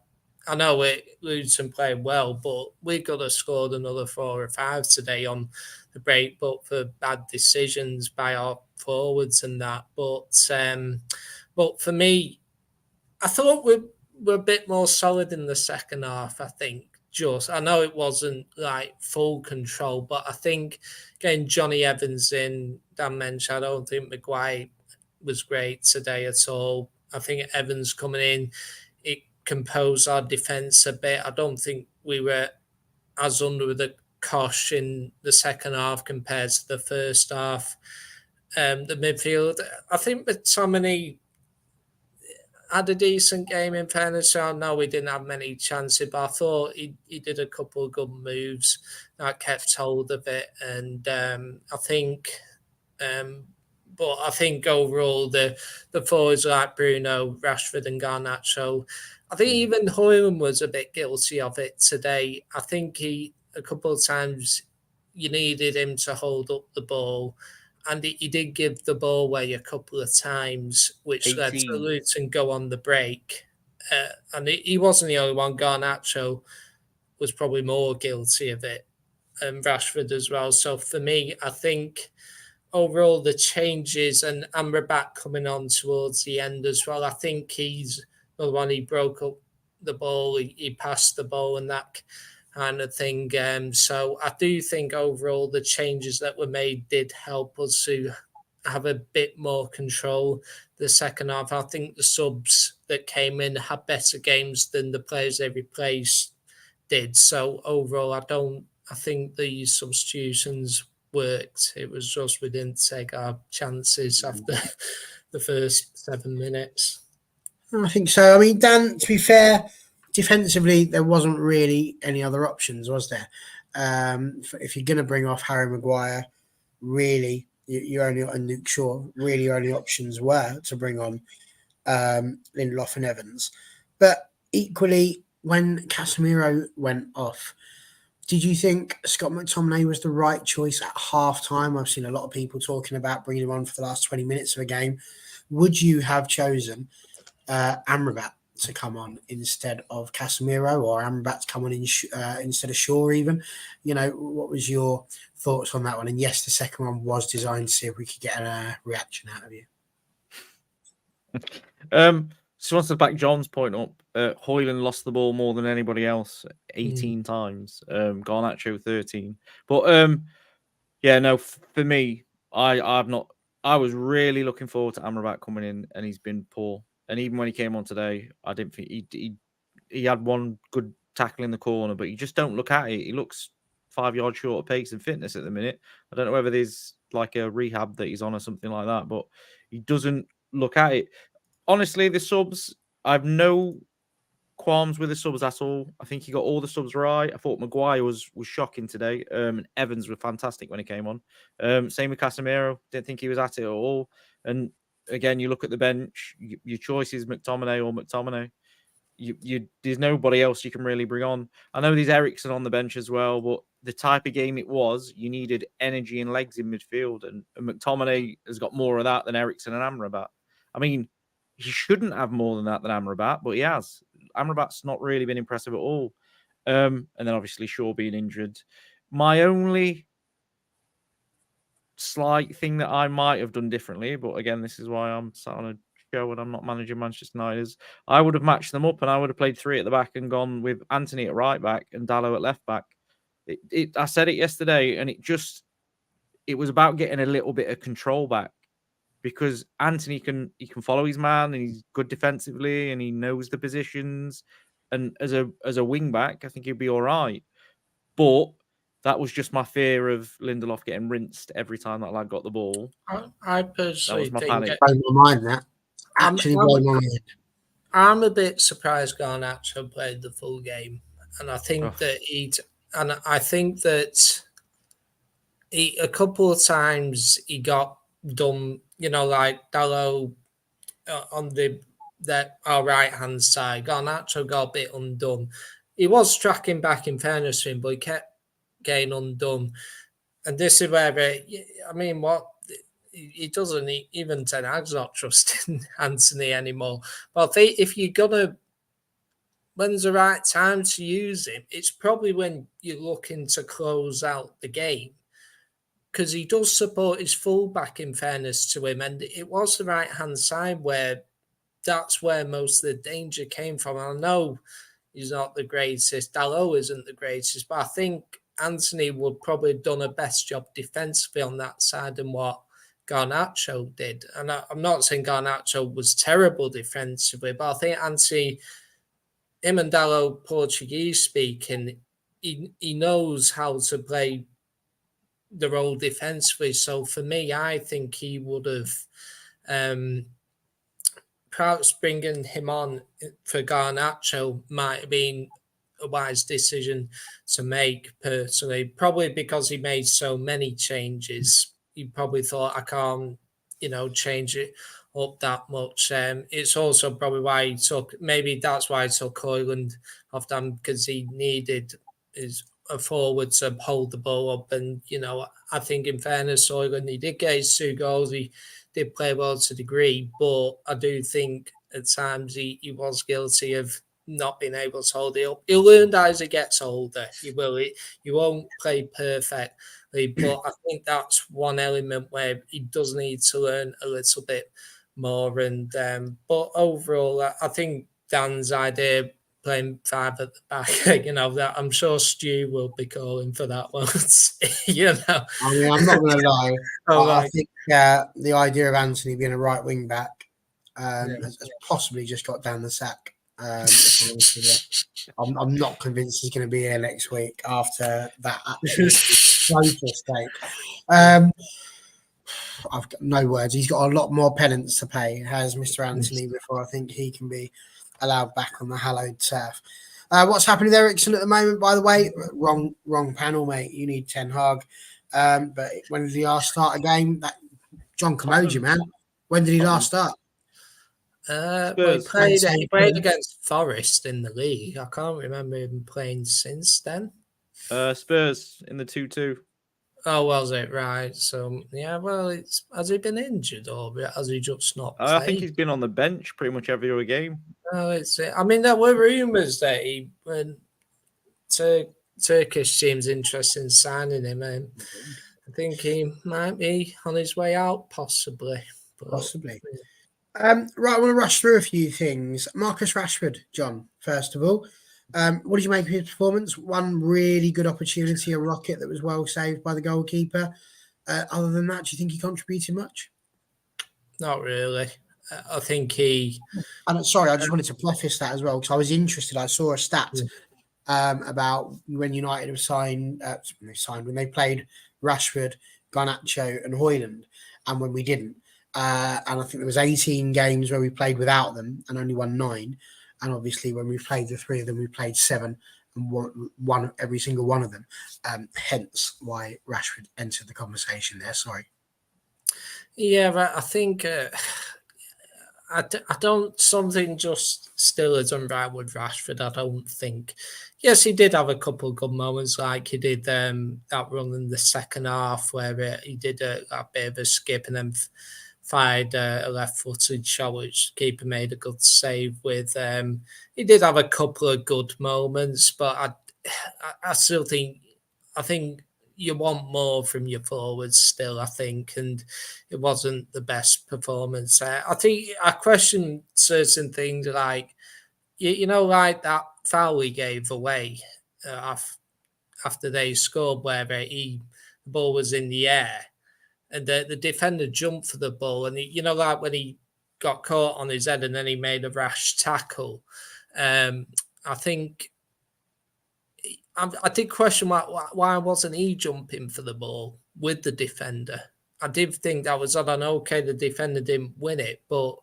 I know Luton played well, but we could have scored another 4 or 5 today on the break, but for bad decisions by our forwards and that. But for me, I thought we were a bit more solid in the second half. I think. I know it wasn't like full control, but I think getting Johnny Evans in, Dan mentioned, I don't think Maguire was great today at all. I think Evans coming in, it composed our defence a bit. I don't think we were as under the cosh in the second half compared to the first half. The midfield, I think McTominay, had a decent game in fairness. So I know we didn't have many chances, but I thought he did a couple of good moves that kept hold of it. And I think, but I think overall the forwards like Bruno, Rashford, and Garnacho, I think even Højlund was a bit guilty of it today. I think a couple of times you needed him to hold up the ball. And he did give the ball away a couple of times, which led to Luton go on the break. And he wasn't the only one. Garnacho was probably more guilty of it, and Rashford as well. So for me, I think overall the changes and Amrabat coming on towards the end as well, I think he's the one. He broke up the ball, he passed the ball and that kind of thing. So I do think overall the changes that were made did help us to have a bit more control the second half. I think the subs that came in had better games than the players they replaced did. So overall, I think the substitutions worked. It was just we didn't take our chances after the first 7 minutes. I think so. I mean, Dan, to be fair, defensively, there wasn't really any other options, was there? If you're going to bring off Harry Maguire, really, you only and Luke Shaw, really your only options were to bring on Lindelof and Evans. But equally, when Casemiro went off, did you think Scott McTominay was the right choice at half-time? I've seen a lot of people talking about bringing him on for the last 20 minutes of a game. Would you have chosen Amrabat to come on instead of Casemiro, or Amrabat to come on instead of Shaw even? You know, what was your thoughts on that one? And yes, the second one was designed to see if we could get a reaction out of you. So wants to back John's point up. Højlund lost the ball more than anybody else, 18 times. Garnacho 13. But yeah, no, for me, I was really looking forward to Amrabat coming in, and he's been poor. And even when he came on today, I didn't think he had one good tackle in the corner, but you just don't look at it. He looks 5 yards short of pace and fitness at the minute. I don't know whether there's like a rehab that he's on or something like that, but he doesn't look at it. Honestly, the subs, I've no qualms with the subs at all. I think he got all the subs right. I thought Maguire was shocking today. And Evans was fantastic when he came on. Same with Casemiro. Didn't think he was at it at all. And again, you look at the bench, your choice is McTominay or McTominay. There's nobody else you can really bring on. I know there's Eriksen on the bench as well, but the type of game it was, you needed energy and legs in midfield. And McTominay has got more of that than Eriksen and Amrabat. I mean, he shouldn't have more than that than Amrabat, but he has. Amrabat's not really been impressive at all. And then obviously Shaw being injured. My only slight thing that I might have done differently, but again, this is why I'm sat on a show and I'm not managing Manchester United, is I would have matched them up and I would have played 3 at the back and gone with Anthony at right back and Dalot at left back. I said it yesterday, and it was about getting a little bit of control back. Because Anthony can follow his man, and he's good defensively, and he knows the positions. And as a wing back, I think he'd be all right. But that was just my fear of Lindelof getting rinsed every time that lad got the ball. I personally think blown my mind. That actually blown my mind. I'm a bit surprised Garnacho played the full game, and I think that he a couple of times he got done. You know, like Dalot on our right hand side, Garnacho got a bit undone. He was tracking back in fairness to him, but he kept getting undone. And this is where he doesn't even Ten Hag's not trusting Anthony anymore. But if you're gonna, when's the right time to use him? It's probably when you're looking to close out the game. Because he does support his fullback, in fairness to him, and it was the right hand side where that's where most of the danger came from. I know he's not the greatest, Dalot isn't the greatest, but I think Anthony would probably have done a best job defensively on that side than what Garnacho did. And I'm not saying Garnacho was terrible defensively, but I think Anthony, him and Dalot, Portuguese speaking, he knows how to play the role defensively. So for me, I think he would have perhaps bringing him on for Garnacho might have been a wise decision to make personally, probably because he made so many changes. He probably thought, I can't, change it up that much. It's also probably why he took, maybe that's why he took Højlund off them, because he needed a forward to hold the ball up. And, I think in fairness, Højlund, he did get his 2 goals. He did play well to a degree, but I do think at times he was guilty of not being able to hold it up. He'll learn that as he gets older. He will. He won't play perfectly, but I think that's one element where he does need to learn a little bit more. And but overall, I think Dan's idea playing 5 at the back, that I'm sure Stu will be calling for that one. I mean, I'm not going to lie. I think the idea of Anthony being a right wing back has possibly just got down the sack. I'm not convinced he's going to be here next week after that absolute mistake. I've got no words. He's got a lot more penance to pay, has Mr. Anthony, before I think he can be allowed back on the hallowed turf. What's happening there, Ericsson, at the moment, by the way? Wrong panel, mate. You need Ten Hag. But when did he last start a game? John Kamoji, man. When did he last start? He played against Forest in the league. I can't remember him playing since then. Spurs in the 2-2. Oh, was it? Right. So, has he been injured or has he just not played? I think he's been on the bench pretty much every other game. Oh, I mean, there were rumours that Turkish team's interested in signing him. And I think he might be on his way out, possibly. Possibly. Right, I want to rush through a few things. Marcus Rashford, John, first of all. What did you make of his performance? One really good opportunity, a rocket that was well saved by the goalkeeper. Other than that, do you think he contributed much? Not really. I think he... And sorry, I just wanted to preface that as well, because I was interested. I saw a stat about when United have signed, when they played Rashford, Garnacho and Højlund, and when we didn't. And I think there was 18 games where we played without them and only won 9. And obviously, when we played the 3 of them, we played 7 and won every single one of them. Hence why Rashford entered the conversation there. Sorry. Yeah, but I think I don't. Something just still isn't right with Rashford. I don't think. Yes, he did have a couple of good moments, like he did that run in the second half where he did a bit of a skip and then fired a left-footed shot, which the keeper made a good save with. He did have a couple of good moments, but I still think, you want more from your forwards still, I think, and it wasn't the best performance. I think I question certain things like, like that foul he gave away after they scored where the ball was in the air. And the defender jumped for the ball. And, like when he got caught on his head and then he made a rash tackle. I think I did question why wasn't he jumping for the ball with the defender. I did think that was odd. I know, okay, the defender didn't win it, but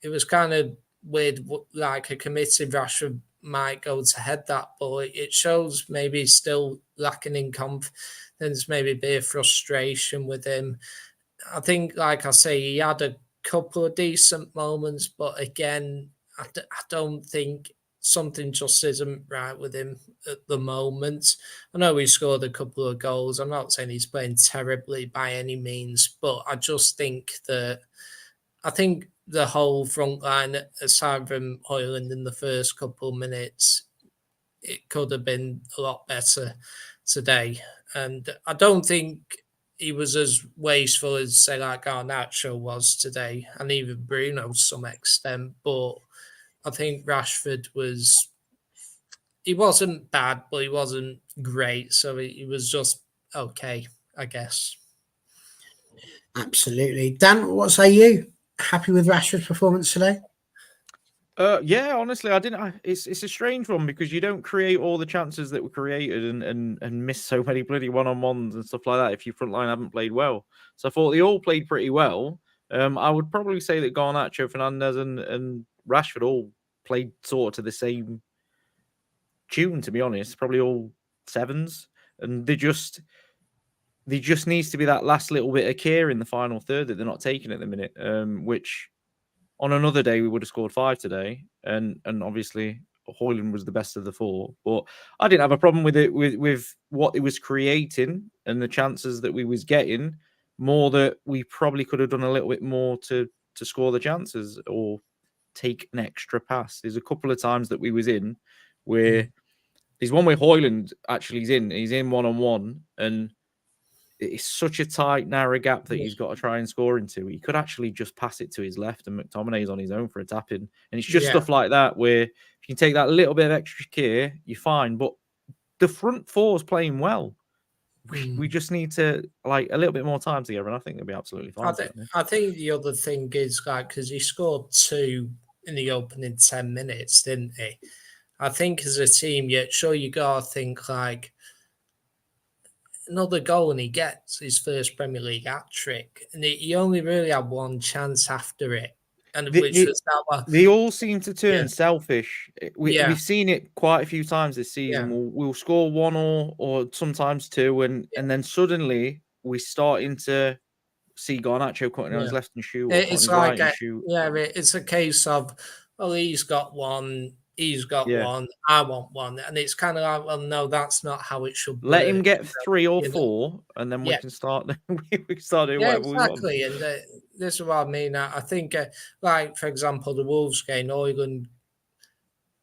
it was kind of weird, like a committed Rashford might go to head that ball. It shows maybe he's still lacking in confidence, maybe a bit of frustration with him. I think, like I say, he had a couple of decent moments, but again, I don't think something just isn't right with him at the moment. I know he scored a couple of goals. I'm not saying he's playing terribly by any means, but I just think that the whole front line, aside from Højlund in the first couple of minutes, it could have been a lot better today. And I don't think he was as wasteful as, say, like Garnacho was today, and even Bruno to some extent. But I think Rashford he wasn't bad, but he wasn't great. So he was just okay, I guess. Absolutely. Dan, what say you? Happy with Rashford's performance today? Yeah, honestly, I didn't. It's a strange one because you don't create all the chances that were created and miss so many bloody one-on-ones and stuff like that if your front line haven't played well. So I thought they all played pretty well. I would probably say that Garnacho, Fernandez, and Rashford all played sort of to the same tune, to be honest. Probably all sevens, and they just needs to be that last little bit of care in the final third that they're not taking at the minute. Which on another day we would have scored 5 today, and obviously Højlund was the best of the 4. But I didn't have a problem with it with what it was creating and the chances that we was getting. More that we probably could have done a little bit more to score the chances or take an extra pass. There's a couple of times that we was in where there's one where Højlund actually is in. He's in 1-on-1, and it's such a tight, narrow gap that he's got to try and score into. He could actually just pass it to his left, and McTominay's on his own for a tap-in. And it's just stuff like that where if you take that little bit of extra care, you're fine. But the front 4 is playing well. We just need to a little bit more time together, and I think they'll be absolutely fine. I think the other thing is because he scored 2 in the opening 10 minutes, didn't he? I think as a team, sure you gotta think another goal, and he gets his first Premier League hat-trick, and he only really had one chance after it. And which was that one. They all seem to turn selfish. We've seen it quite a few times this season. We'll score 1 or sometimes 2, and then suddenly we're starting to see Garnacho cutting on his left and shoot. It's like it's a case of, well, he's got 1. He's got 1. I want 1, and it's kind of like, well, no, that's not how it should be. Let him get 3 or 4, and then we can start. We can start doing whatever we want. Exactly, and this is what I mean. I think, for example, the Wolves game, Højlund,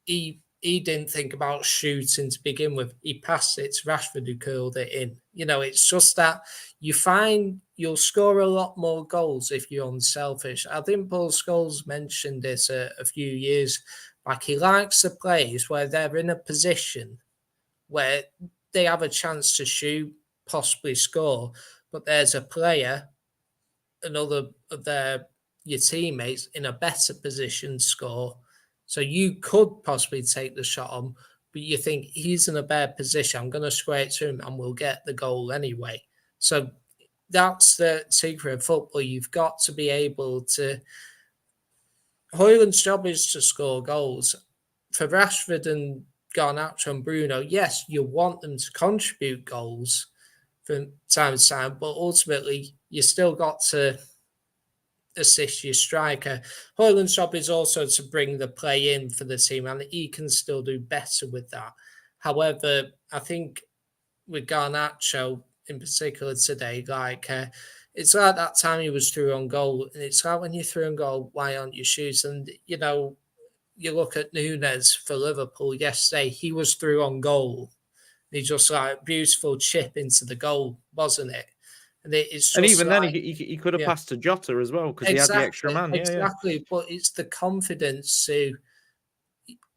he didn't think about shooting to begin with. He passed it to Rashford, who curled it in. It's just that you find you'll score a lot more goals if you're unselfish. I think Paul Scholes mentioned this a few years. Like, he likes the plays where they're in a position where they have a chance to shoot, possibly score, but there's a player, another of your teammates, in a better position to score. So you could possibly take the shot on, but you think he's in a better position. I'm going to square it to him and we'll get the goal anyway. So that's the secret of football. You've got to be able to... Højlund's job is to score goals. For Rashford and Garnacho and Bruno, yes, you want them to contribute goals from time to time, but ultimately you still got to assist your striker. Højlund's job is also to bring the play in for the team, and he can still do better with that. However, I think with Garnacho in particular today, it's like that time he was through on goal, and it's like when you're through on goal, why aren't you shooting? And, you look at Nunes for Liverpool yesterday, he was through on goal. He just beautiful chip into the goal, wasn't it? And it's just even then, he could have passed to Jota as well because he had the extra man. Exactly, but it's the confidence to...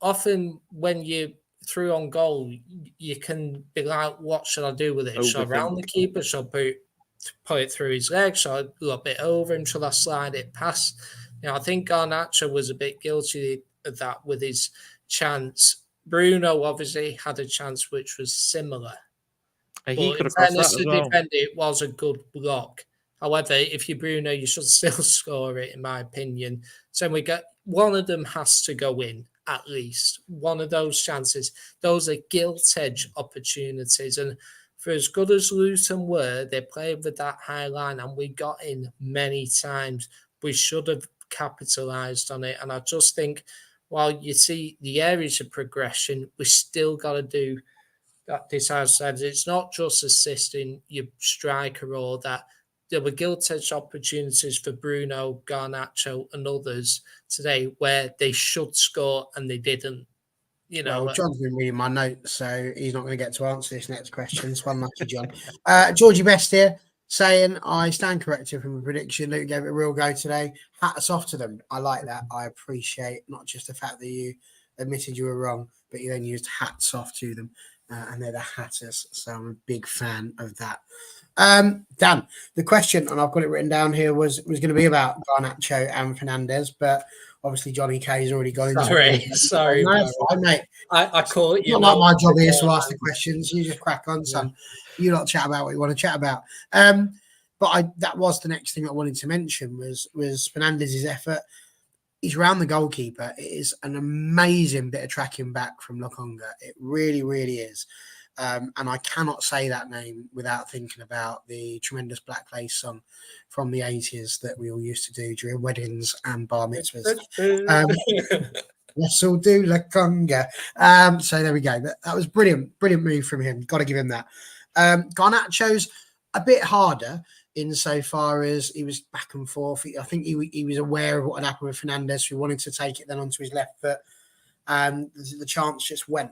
Often when you through on goal, you can be like, what should I do with it? Should I round the keeper? Should I put it through his legs? Should I go a bit over him? Should I slide it past? I think Garnacho was a bit guilty of that with his chance. Bruno obviously had a chance which was similar. He could have crossed that as well. It was a good block. However, if you're Bruno, you should still score it, in my opinion. So we got one of them has to go in, at least. One of those chances. Those are gilt-edge opportunities. And for as good as Luton were, they played with that high line, and we got in many times. We should have capitalised on it. And I just think, while you see the areas of progression, we still got to do that. It's not just assisting your striker or that. There were gilt-edged opportunities for Bruno, Garnacho and others today where they should score and they didn't. Well, John's been reading my notes, so he's not going to get to answer this next question. It's one lucky John. Georgie Best here saying, I stand corrected from a prediction. Luton gave it a real go today. Hats off to them. I like that. I appreciate not just the fact that you admitted you were wrong, but you then used hats off to them. And they're the Hatters, so I'm a big fan of that. Dan, the question, and I've got it written down here, was going to be about Garnacho and Fernandez, but obviously Johnny K has already gone into it. Sorry, no, fine, mate. I caught you. Not like my job here to ask the questions. You just crack on, son. You lot chat about what you want to chat about. But that was the next thing I wanted to mention was Fernandez's effort. He's around the goalkeeper. It is an amazing bit of tracking back from Lokonga. It really, really is. And I cannot say that name without thinking about the tremendous Black Lace song from the 80s that we all used to do during weddings and bar mitzvahs. Yes, we'll do Lokonga. So there we go. That was brilliant. Brilliant move from him. Got to give him that. Garnacho's a bit harder insofar as he was back and forth. I think he was aware of what had happened with Fernandez. He wanted to take it then onto his left foot. The chance just went.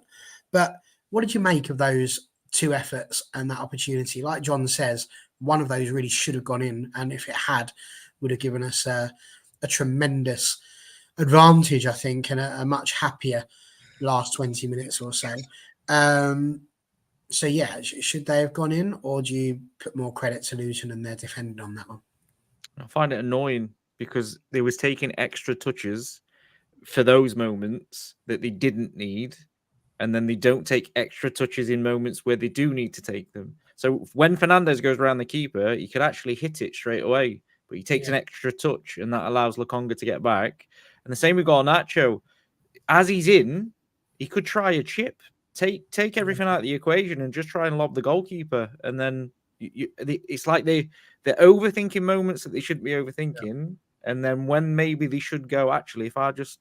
But what did you make of those two efforts and that opportunity? Like John says, one of those really should have gone in. And if it had, would have given us a tremendous advantage, I think, and a much happier last 20 minutes or so. So, yeah, should they have gone in, or do you put more credit to Luton and their defending on that one? I find it annoying because they was taking extra touches for those moments that they didn't need, and then they don't take extra touches in moments where they do need to take them. So when Fernandez goes around the keeper, he could actually hit it straight away, but he takes an extra touch, and that allows Lokonga to get back. And the same with Garnacho. As he's in, he could try a chip. Take everything out of the equation and just try and lob the goalkeeper. And then it's like they're overthinking moments that they shouldn't be overthinking. Yeah. And then when maybe they should go, actually, if I just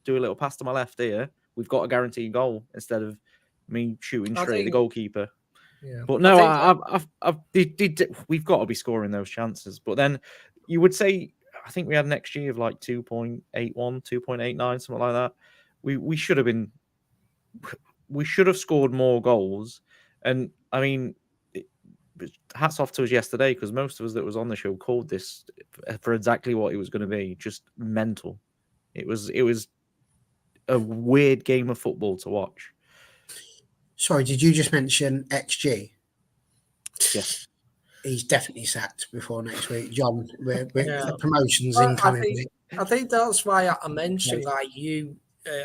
do a little pass to my left here, we've got a guaranteed goal instead of me shooting straight at the goalkeeper. Yeah. But no, we've got to be scoring those chances. But then you would say, I think we had an XG of like 2.81, 2.89, something like that. We should have been... We should have scored more goals. And I mean, hats off to us yesterday, because most of us that was on the show called this for exactly what it was going to be. Just mental. It was a weird game of football to watch. Sorry, did you just mention XG? Yes. He's definitely sacked before next week. John, the promotion's incoming. I think that's why I mentioned, like, you...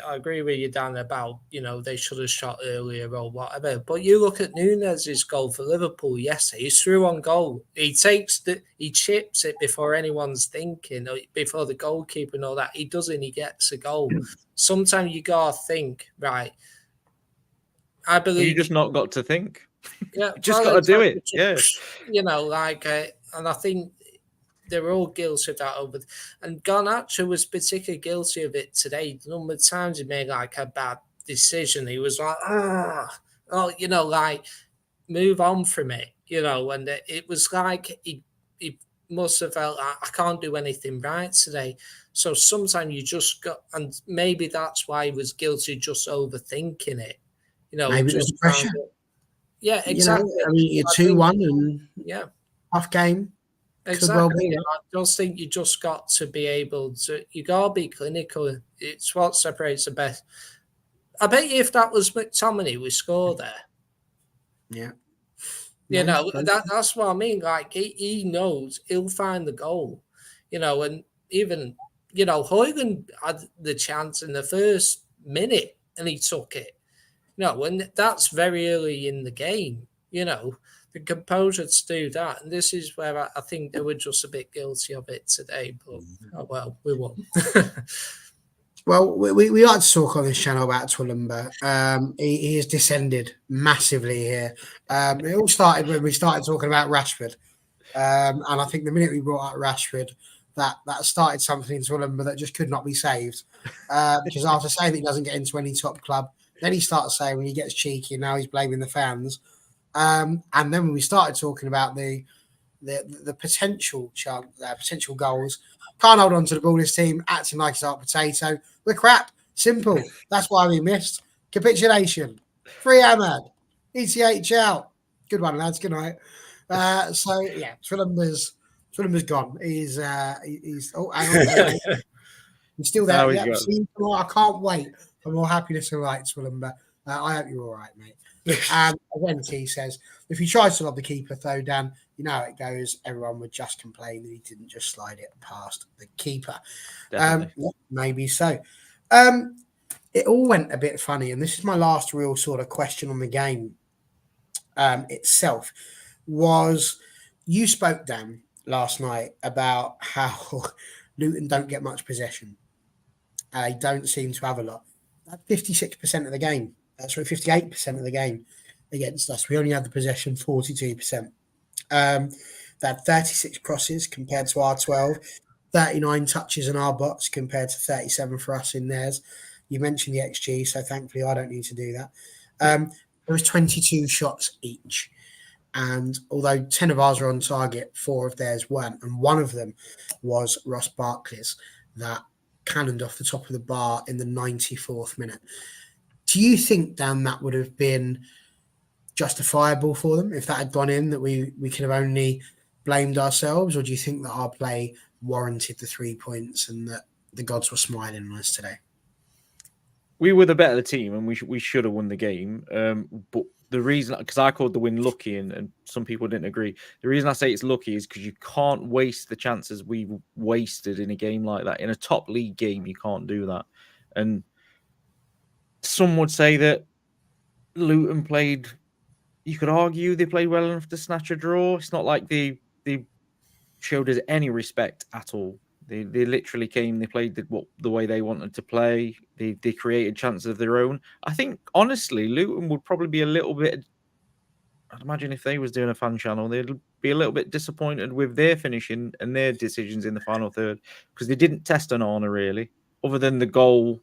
I agree with you, Dan, about, they should have shot earlier or whatever. But you look at Nunez's goal for Liverpool yesterday. He's through on goal. He chips it before anyone's thinking, or before the goalkeeper and all that. He does it and he gets a goal. Sometimes you gotta think, right? I believe you just not got to think. Yeah, just got to do it. Yeah, and I think they're all guilty of that and Garnacho was particularly guilty of it today. The number of times he made like a bad decision, he was like, like move on from it, and it was like he must have felt like, I can't do anything right today. So sometimes you just got, and maybe that's why he was guilty of just overthinking it. Maybe just it was pressure. Yeah, exactly. I mean, you're 2-1 and tough game. Exactly. I just think you just got to be able to, you got to be clinical. It's what separates the best. I bet you if that was McTominay, we score there. Yeah. That's what I mean. Like, he knows he'll find the goal, and even, Huygen had the chance in the first minute and he took it. And that's very early in the game, the composure to do that. And this is where I think they were just a bit guilty of it today. But, we won. Well, we like to talk on this channel about Twilumber. He has descended massively here. It all started when we started talking about Rashford. And I think the minute we brought up Rashford, that started something in Twilumber that just could not be saved. Because after saying that he doesn't get into any top club, then he starts saying when he gets cheeky, now he's blaming the fans. And then when we started talking about the potential potential goals, can't hold on to the ball, this team acting like it's our potato. We're crap. Simple. That's why we missed. Capitulation. Free Ahmad. ETH out. Good one, lads. Good night. So yeah, Twilumber's gone. He's hang on. He's still there. Yeah, I can't wait for more happiness and right, Twilumber. I hope you're all right, mate. And again, he says, if he tries to lob the keeper, though, Dan, you know how it goes. Everyone would just complain that he didn't just slide it past the keeper. Maybe so. It all went a bit funny, and this is my last real sort of question on the game itself. Was you spoke, Dan, last night about how Luton don't get much possession. They don't seem to have a lot. 56% of the game. Sorry, 58% of the game against us. We only had the possession 42%. They had 36 crosses compared to our 12, 39 touches in our box compared to 37 for us in theirs. You mentioned the XG, so thankfully I don't need to do that. There was 22 shots each. And although 10 of ours were on target, 4 of theirs weren't. And one of them was Ross Barkley's that cannoned off the top of the bar in the 94th minute. Do you think, Dan, that would have been justifiable for them if that had gone in, that we could have only blamed ourselves? Or do you think that our play warranted the 3 points and that the gods were smiling on us today? We were the better team and we should have won the game. But the reason, because I called the win lucky and some people didn't agree. The reason I say it's lucky is because you can't waste the chances we've wasted in a game like that. In a top league game, you can't do that. And some would say that Luton played, you could argue they played well enough to snatch a draw. It's not like they showed us any respect at all. They literally came, they played the way they wanted to play. They created chances of their own. I think, honestly, Luton would probably be a little bit, I'd imagine if they was doing a fan channel, they'd be a little bit disappointed with their finishing and their decisions in the final third because they didn't test an honour, really. Other than the goal,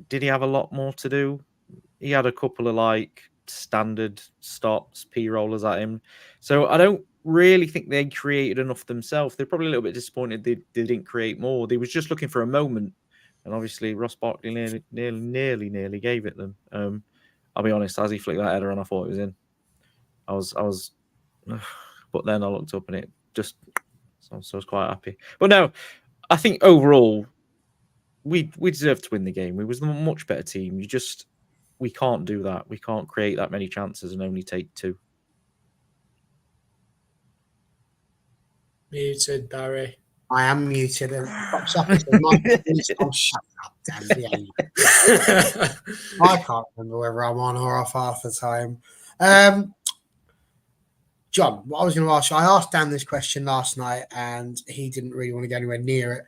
did he have a lot more to do? He had a couple of, standard stops, P-rollers at him. So I don't really think they created enough themselves. They're probably a little bit disappointed they didn't create more. They was just looking for a moment, and obviously Ross Barkley nearly gave it them. I'll be honest, as he flicked that header and I thought it was in. I was, but then I looked up and it just, so I was quite happy. But no, I think overall we deserved to win the game. We was a much better team. We can't do that. We can't create that many chances and only take 2. Muted, Barry. I am muted. And I'll shut up, Dan. Yeah. I can't remember whether I'm on or off half the time. John, what I was going to ask you, I asked Dan this question last night and he didn't really want to go anywhere near it.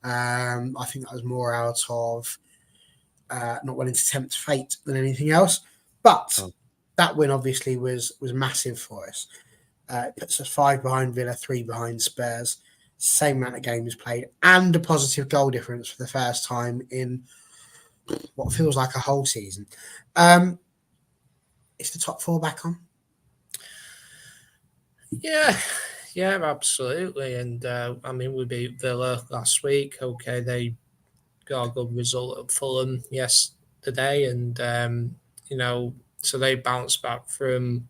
I think that was more out of not wanting to tempt fate than anything else. But that win obviously was massive for us. It puts us 5 behind Villa, 3 behind Spurs. Same amount of games played and a positive goal difference for the first time in what feels like a whole season. Is the top 4 back on? Yeah, absolutely. And I mean, we beat Villa last week. Okay, they got a good result at Fulham yesterday, and so they bounced back from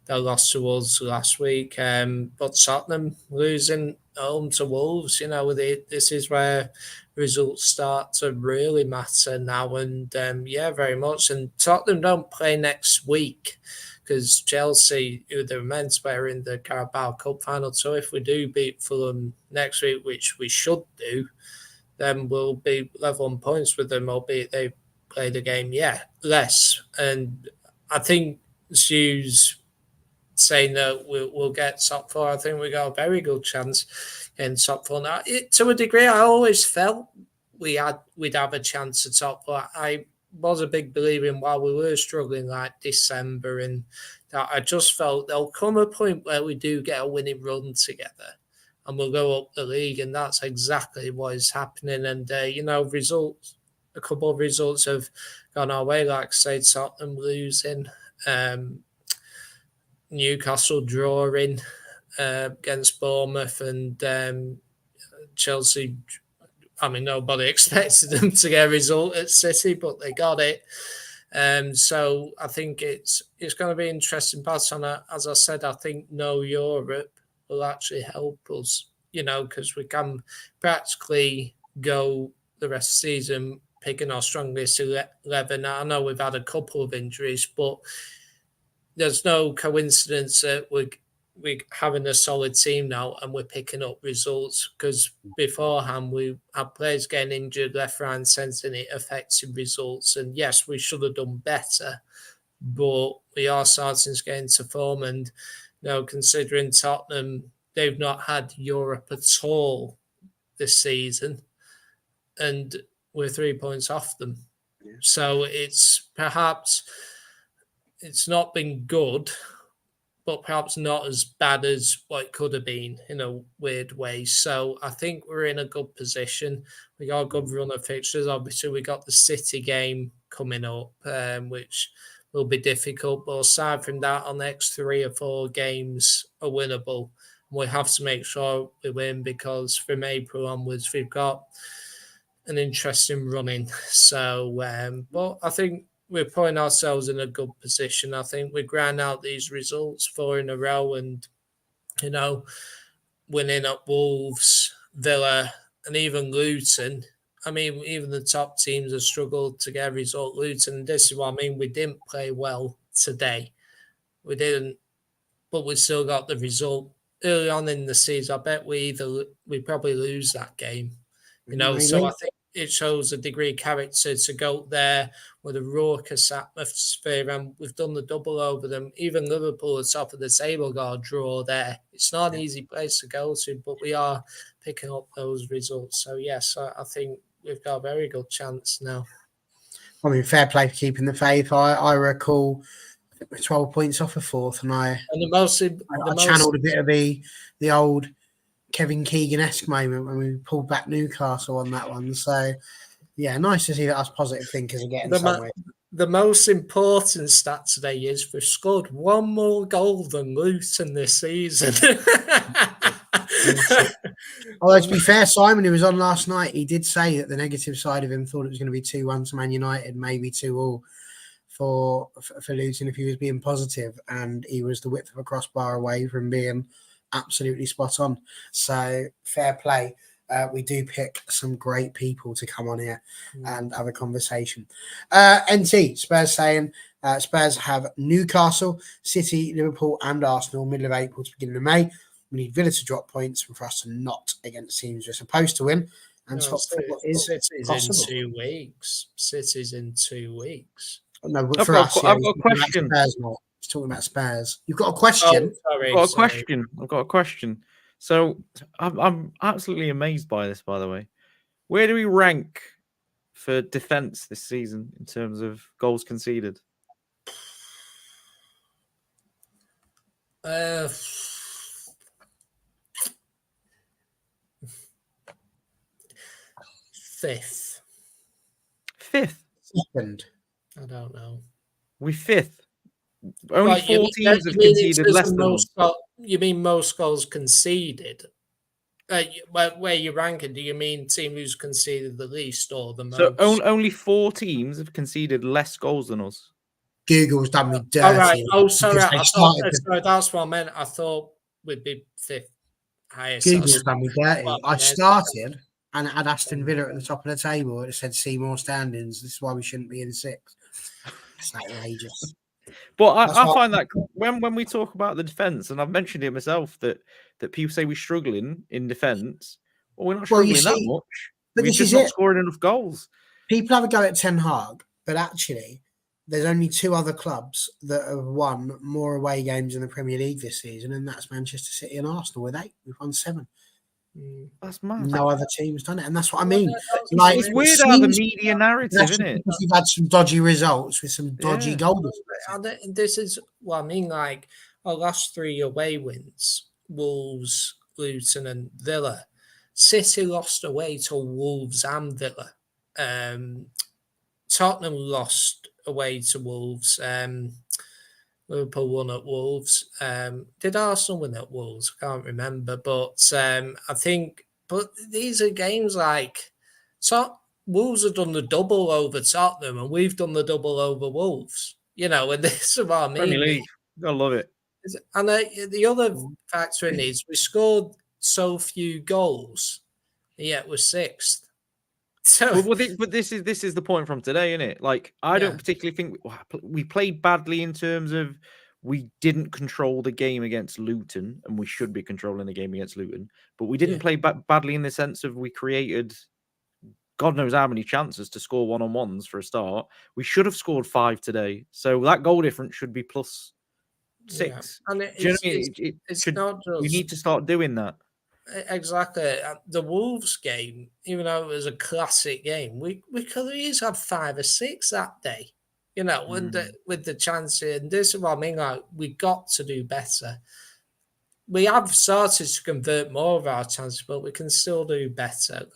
their loss to Wolves last week. But Tottenham losing home to Wolves, this is where results start to really matter now. And very much. And Tottenham don't play next week because Chelsea, who they're meant to play, are in the Carabao Cup final. So if we do beat Fulham next week, which we should do, then we'll be level on points with them, albeit they play the game, less. And I think Stu's saying that we'll get top 4. I think we got a very good chance in top 4. Now, to a degree, I always felt we'd have a chance at top 4. I was a big believer in while we were struggling like December, and that I just felt there'll come a point where we do get a winning run together and we'll go up the league, and that's exactly what is happening. And results, a couple of results have gone our way, like say Tottenham losing, Newcastle drawing against Bournemouth, and Chelsea. I mean, nobody expected them to get a result at City, but they got it. So I think it's going to be interesting. But as I said, I think no Europe will actually help us, because we can practically go the rest of the season picking our strongest 11. I know we've had a couple of injuries, but there's no coincidence that we're having a solid team now and we're picking up results, because beforehand we had players getting injured left, right and centre, and it affected results. And yes, we should have done better, but we are starting to get into form. And considering Tottenham, they've not had Europe at all this season, and we're 3 points off them. Yeah. So it's not been good, but perhaps not as bad as what it could have been in a weird way. So I think we're in a good position. We got a good run of fixtures. Obviously, we got the City game coming up, which will be difficult. But aside from that, our next 3 or 4 games are winnable. We have to make sure we win because from April onwards, we've got an interesting running. So, but I think we're putting ourselves in a good position. I think we grind out these results 4 in a row and, winning at Wolves, Villa, and even Luton. I mean, even the top teams have struggled to get a result. Luton, this is what I mean. We didn't play well today. We didn't, but we still got the result. Early on in the season, I bet we probably lose that game. So I think it shows a degree of character to go there with a raucous atmosphere, and we've done the double over them. Even Liverpool at the top of the table got a draw there. It's not an easy place to go to, but we are picking up those results. So yes, I think we've got a very good chance now. I mean, fair play for keeping the faith. I recall 12 points off of 4th, and I channeled a bit of the old Kevin Keegan-esque moment when we pulled back Newcastle on that one. So, yeah, nice to see that us positive thinkers are getting somewhere. The most important stat today is we've scored 1 more goal than Luton this season. Although, to be fair, Simon, who was on last night, he did say that the negative side of him thought it was going to be 2-1 to Man United, maybe 2-2 for Luton if he was being positive, and he was the width of a crossbar away from being absolutely spot on. So fair play. We do pick some great people to come on here and have a conversation. NT, Spurs saying Spurs have Newcastle, City, Liverpool and Arsenal middle of April to beginning of May. We need Villa to drop points and for us to not against teams we're supposed to win. And City's in 2 weeks. City's in 2 weeks. No, but for us, I've got a question. He's talking about Spurs. You've got a question? I've got a question. So I'm absolutely amazed by this, by the way. Where do we rank for defense this season in terms of goals conceded? 5th. 5th? 2nd. I don't know. We're 5th. Only 4 teams have conceded less than us. You mean most goals conceded? Where you ranking? Do you mean team who's conceded the least or the most? So only 4 teams have conceded less goals than us. Google's done me dirty. All right. Oh, sorry. Sorry, that's what I meant. I thought we'd be 5th highest. Google's done me dirty. I started and it had Aston Villa at the top of the table. It said see more standings. This is why we shouldn't be in 6th. It's outrageous. But I find that when we talk about the defence, and I've mentioned it myself, that people say we're struggling in defence. Well, we're not struggling that much. We're just not scoring enough goals. People have a go at Ten Hag, but actually, there's only 2 other clubs that have won more away games in the Premier League this season, and that's Manchester City and Arsenal with 8. We've won 7. That's mad. No other team's done it, and that's what I mean. It's weird how the media narrative, isn't it? Because we've had some dodgy results with some dodgy goals. This is what I mean. Like our last 3 away wins: Wolves, Luton, and Villa. City lost away to Wolves and Villa. Tottenham lost away to Wolves. Liverpool won at Wolves. Did Arsenal win at Wolves? I can't remember. But I think, these are games like Wolves have done the double over Tottenham and we've done the double over Wolves. And this is what I mean. Premier League. I love it. And the other factor in is we scored so few goals, yet we're 6th. So, but this is the point from today, isn't it? Like, I don't particularly think we played badly in terms of we didn't control the game against Luton, and we should be controlling the game against Luton. But we didn't play badly in the sense of we created God knows how many chances to score one-on-ones for a start. We should have scored 5 today. So that goal difference should be plus 6. And Do you know what I mean? it's not just... We need to start doing that. Exactly. The Wolves game, even though it was a classic game, we could have easily had 5 or 6 that day. You know, with the chance, and this is what I mean, like, we got to do better. We have started to convert more of our chances, but we can still do better.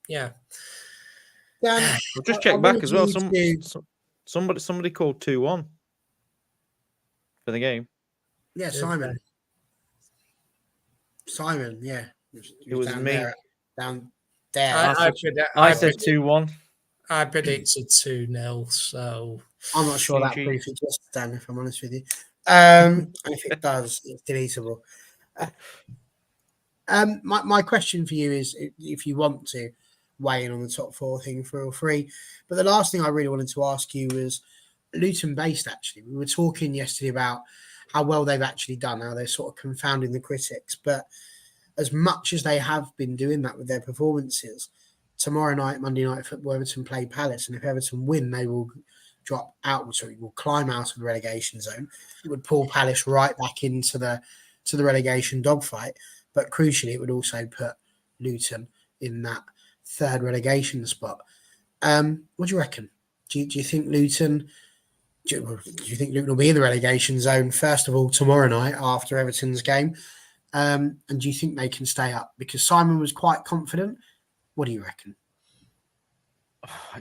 Yeah. Dan, I'll just I check back wanted as well. you to- Somebody called 2-1 for the game. Yeah, Simon. Simon, yeah. It was down me. down there. I said 2-1. I predicted 2-0, so I'm not sure that GG. proof exists, Dan, if I'm honest with you. And if it does, it's deletable. My question for you is, if you want to weigh in on the top 4 thing, feel free. But the last thing I really wanted to ask you was Luton based, actually. We were talking yesterday about how well they've actually done, how they're sort of confounding the critics. But as much as they have been doing that with their performances, tomorrow night, Monday Night Football, Everton play Palace. And if Everton win, they will drop out, will climb out of the relegation zone. It would pull Palace right back into the relegation dogfight. But crucially, it would also put Luton in that 3rd relegation spot. What do you reckon? Do you think Luton? Do you think Luton will be in the relegation zone first of all tomorrow night after Everton's game? And do you think they can stay up? Because Simon was quite confident. What do you reckon?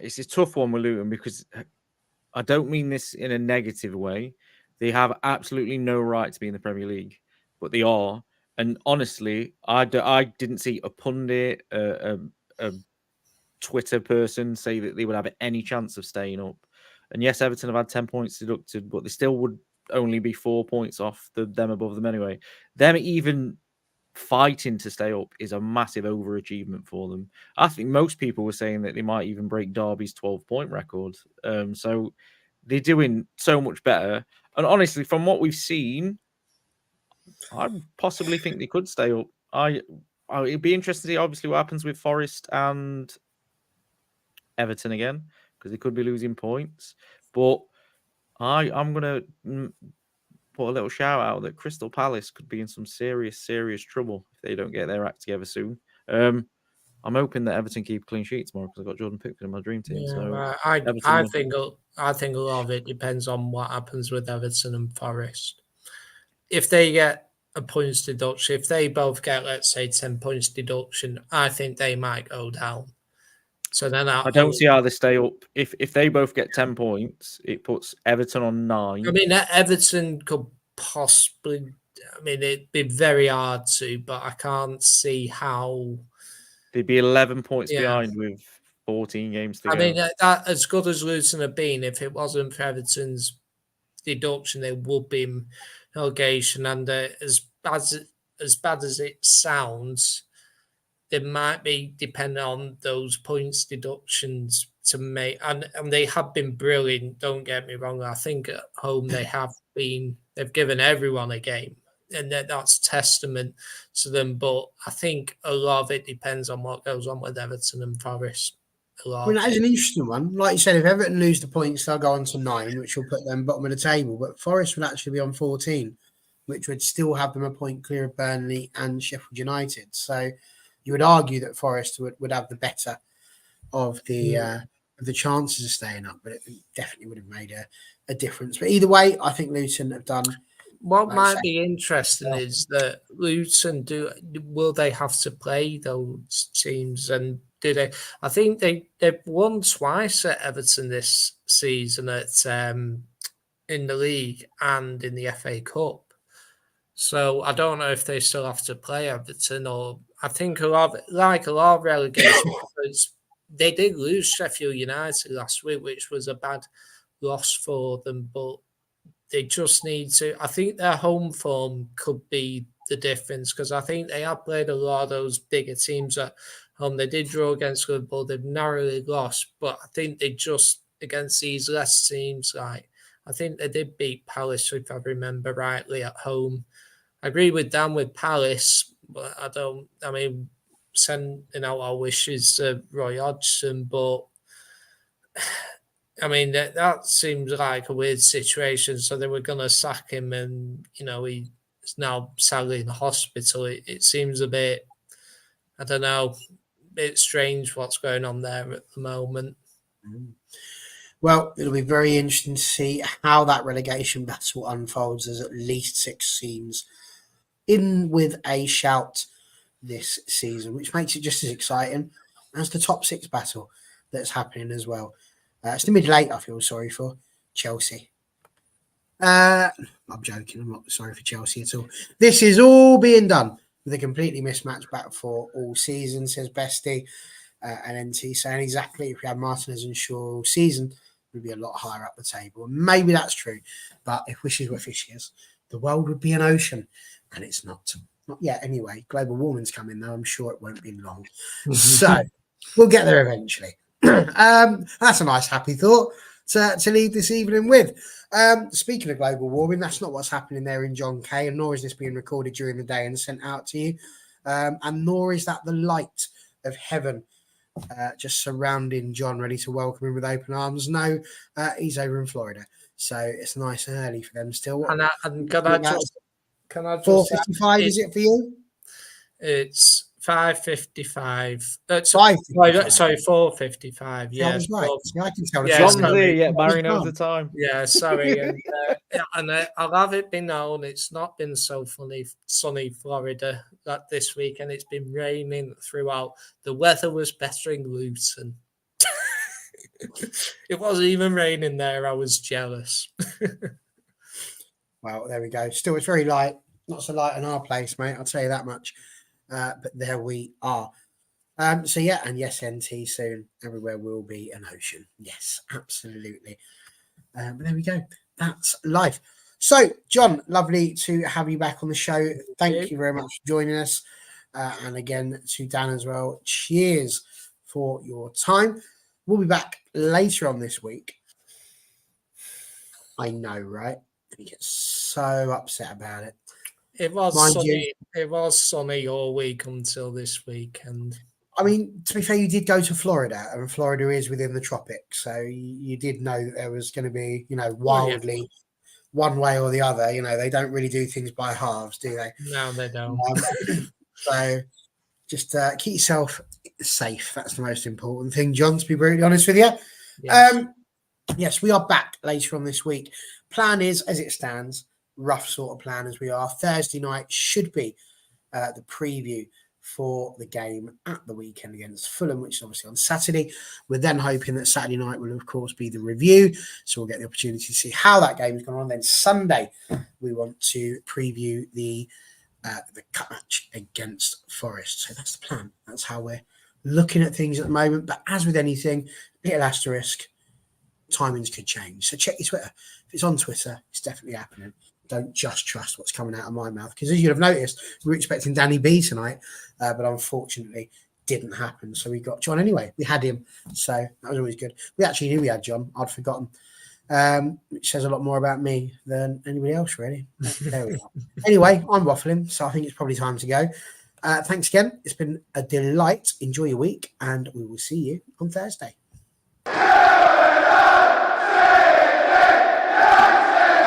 It's a tough one with Luton because I don't mean this in a negative way. They have absolutely no right to be in the Premier League, but they are. And honestly, I didn't see a pundit, a Twitter person say that they would have any chance of staying up. And yes, Everton have had 10 points deducted, but they still would only be 4 points off them above them anyway. Them even fighting to stay up is a massive overachievement for them. I think most people were saying that they might even break Derby's 12-point record. So they're doing so much better. And honestly, from what we've seen, I possibly think they could stay up. It'd be interesting to see obviously what happens with Forest and Everton again, because they could be losing points. But I'm gonna put a little shout out that Crystal Palace could be in some serious trouble if they don't get their act together soon. I'm hoping that Everton keep clean sheets tomorrow because I've got Jordan Pickford in my dream team. Yeah, so I think a lot of it depends on what happens with Everton and Forest. If they get a points deduction, if they both get, let's say, 10 points deduction, I think they might go down. So then I don't see how they stay up. If they both get 10 points, it puts Everton on 9. I mean, Everton could possibly. I mean, it'd be very hard to, but I can't see how. They'd be 11 points behind with 14 games to go. I mean, that as good as Luton have been, if it wasn't for Everton's deduction, they would be in relegation. And as bad as it sounds, they might be depending on those points deductions to make, and they have been brilliant. Don't get me wrong. I think at home they've given everyone a game, and that's testament to them. But I think a lot of it depends on what goes on with Everton and Forest. I mean, that is an interesting one. Like you said, if Everton lose the points, they'll go on to 9, which will put them bottom of the table. But Forest would actually be on 14, which would still have them a point clear of Burnley and Sheffield United. So you would argue that Forest would have the better of the chances of staying up, but it definitely would have made a difference. But either way, I think Luton have done. What might be interesting is that Luton will they have to play those teams, and do they? I think they've won twice at Everton this season in the league and in the FA Cup. So I don't know if they still have to play Everton, or I think a lot of relegation they did lose Sheffield United last week, which was a bad loss for them, but they just need to. I think their home form could be the difference, because I think they have played a lot of those bigger teams at home. They did draw against Liverpool, they've narrowly lost, but I think they just against these less teams, like I think they did beat Palace, if I remember rightly, at home. I agree with Dan with Palace, but I mean, sending out our wishes to Roy Hodgson, but I mean, that seems like a weird situation. So they were going to sack him, and he's now sadly in the hospital. It seems a bit, I don't know, a bit strange what's going on there at the moment. Well, it'll be very interesting to see how that relegation battle unfolds. There's at least 6 teams in with a shout this season, which makes it just as exciting as the top 6 battle that's happening as well. It's the middle 8 I feel sorry for. Chelsea. I'm joking. I'm not sorry for Chelsea at all. This is all being done with a completely mismatched back for all season, says Bestie. And NT saying exactly if we had Martinez and Shaw all season, we'd be a lot higher up the table. And maybe that's true. But if wishes were fishes, the world would be an ocean. And it's not. Not yet, anyway. Global warming's coming, though. I'm sure it won't be long. So we'll get there eventually. That's a nice, happy thought to leave this evening with. Speaking of global warming, that's not what's happening there in John K, and nor is this being recorded during the day and sent out to you. And nor is that the light of heaven just surrounding John, ready to welcome him with open arms. No, he's over in Florida. So it's nice and early for them still. Can I just 4:55 is it for you? It's 5:55. 5:55. Sorry, 4:55. Yeah, I was right. I can tell. John's here, yeah. Barry knows the time. Yeah, sorry. And I'll have it been known, it's not been so sunny Florida that this weekend. It's been raining throughout. The weather was better in Luton. It wasn't even raining there. I was jealous. Well, there we go. Still, it's very light. Not so light in our place, mate. I'll tell you that much. But there we are. So yeah, and yes, NT soon. Everywhere will be an ocean. Yes, absolutely. But there we go. That's life. So, John, lovely to have you back on the show. Thank you very much for joining us. And again, to Dan as well. Cheers for your time. We'll be back later on this week. I know, right? You get so upset about it. It was sunny. It was sunny all week until this weekend. I mean, to be fair, you did go to Florida, and Florida is within the tropics, so you did know that there was going to be, wildly one way or the other. They don't really do things by halves, do they? No, they don't. So just keep yourself safe. That's the most important thing, John, to be brutally honest with you. Yes. Yes, we are back later on this week. Plan is, as it stands, rough sort of plan as we are. Thursday night should be the preview for the game at the weekend against Fulham, which is obviously on Saturday. We're then hoping that Saturday night will, of course, be the review. So we'll get the opportunity to see how that game is going on. Then Sunday, we want to preview the cup match against Forest. So that's the plan. That's how we're looking at things at the moment. But as with anything, little asterisk, timings could change. So check your Twitter. If it's on Twitter, it's definitely happening. Don't just trust what's coming out of my mouth. Because as you'd have noticed, we were expecting Danny B tonight, but unfortunately didn't happen. So we got John anyway. We had him. So that was always good. We actually knew we had John. I'd forgotten. Which says a lot more about me than anybody else, really. There we are. Anyway, I'm waffling, so I think it's probably time to go. Thanks again. It's been a delight. Enjoy your week, and we will see you on Thursday.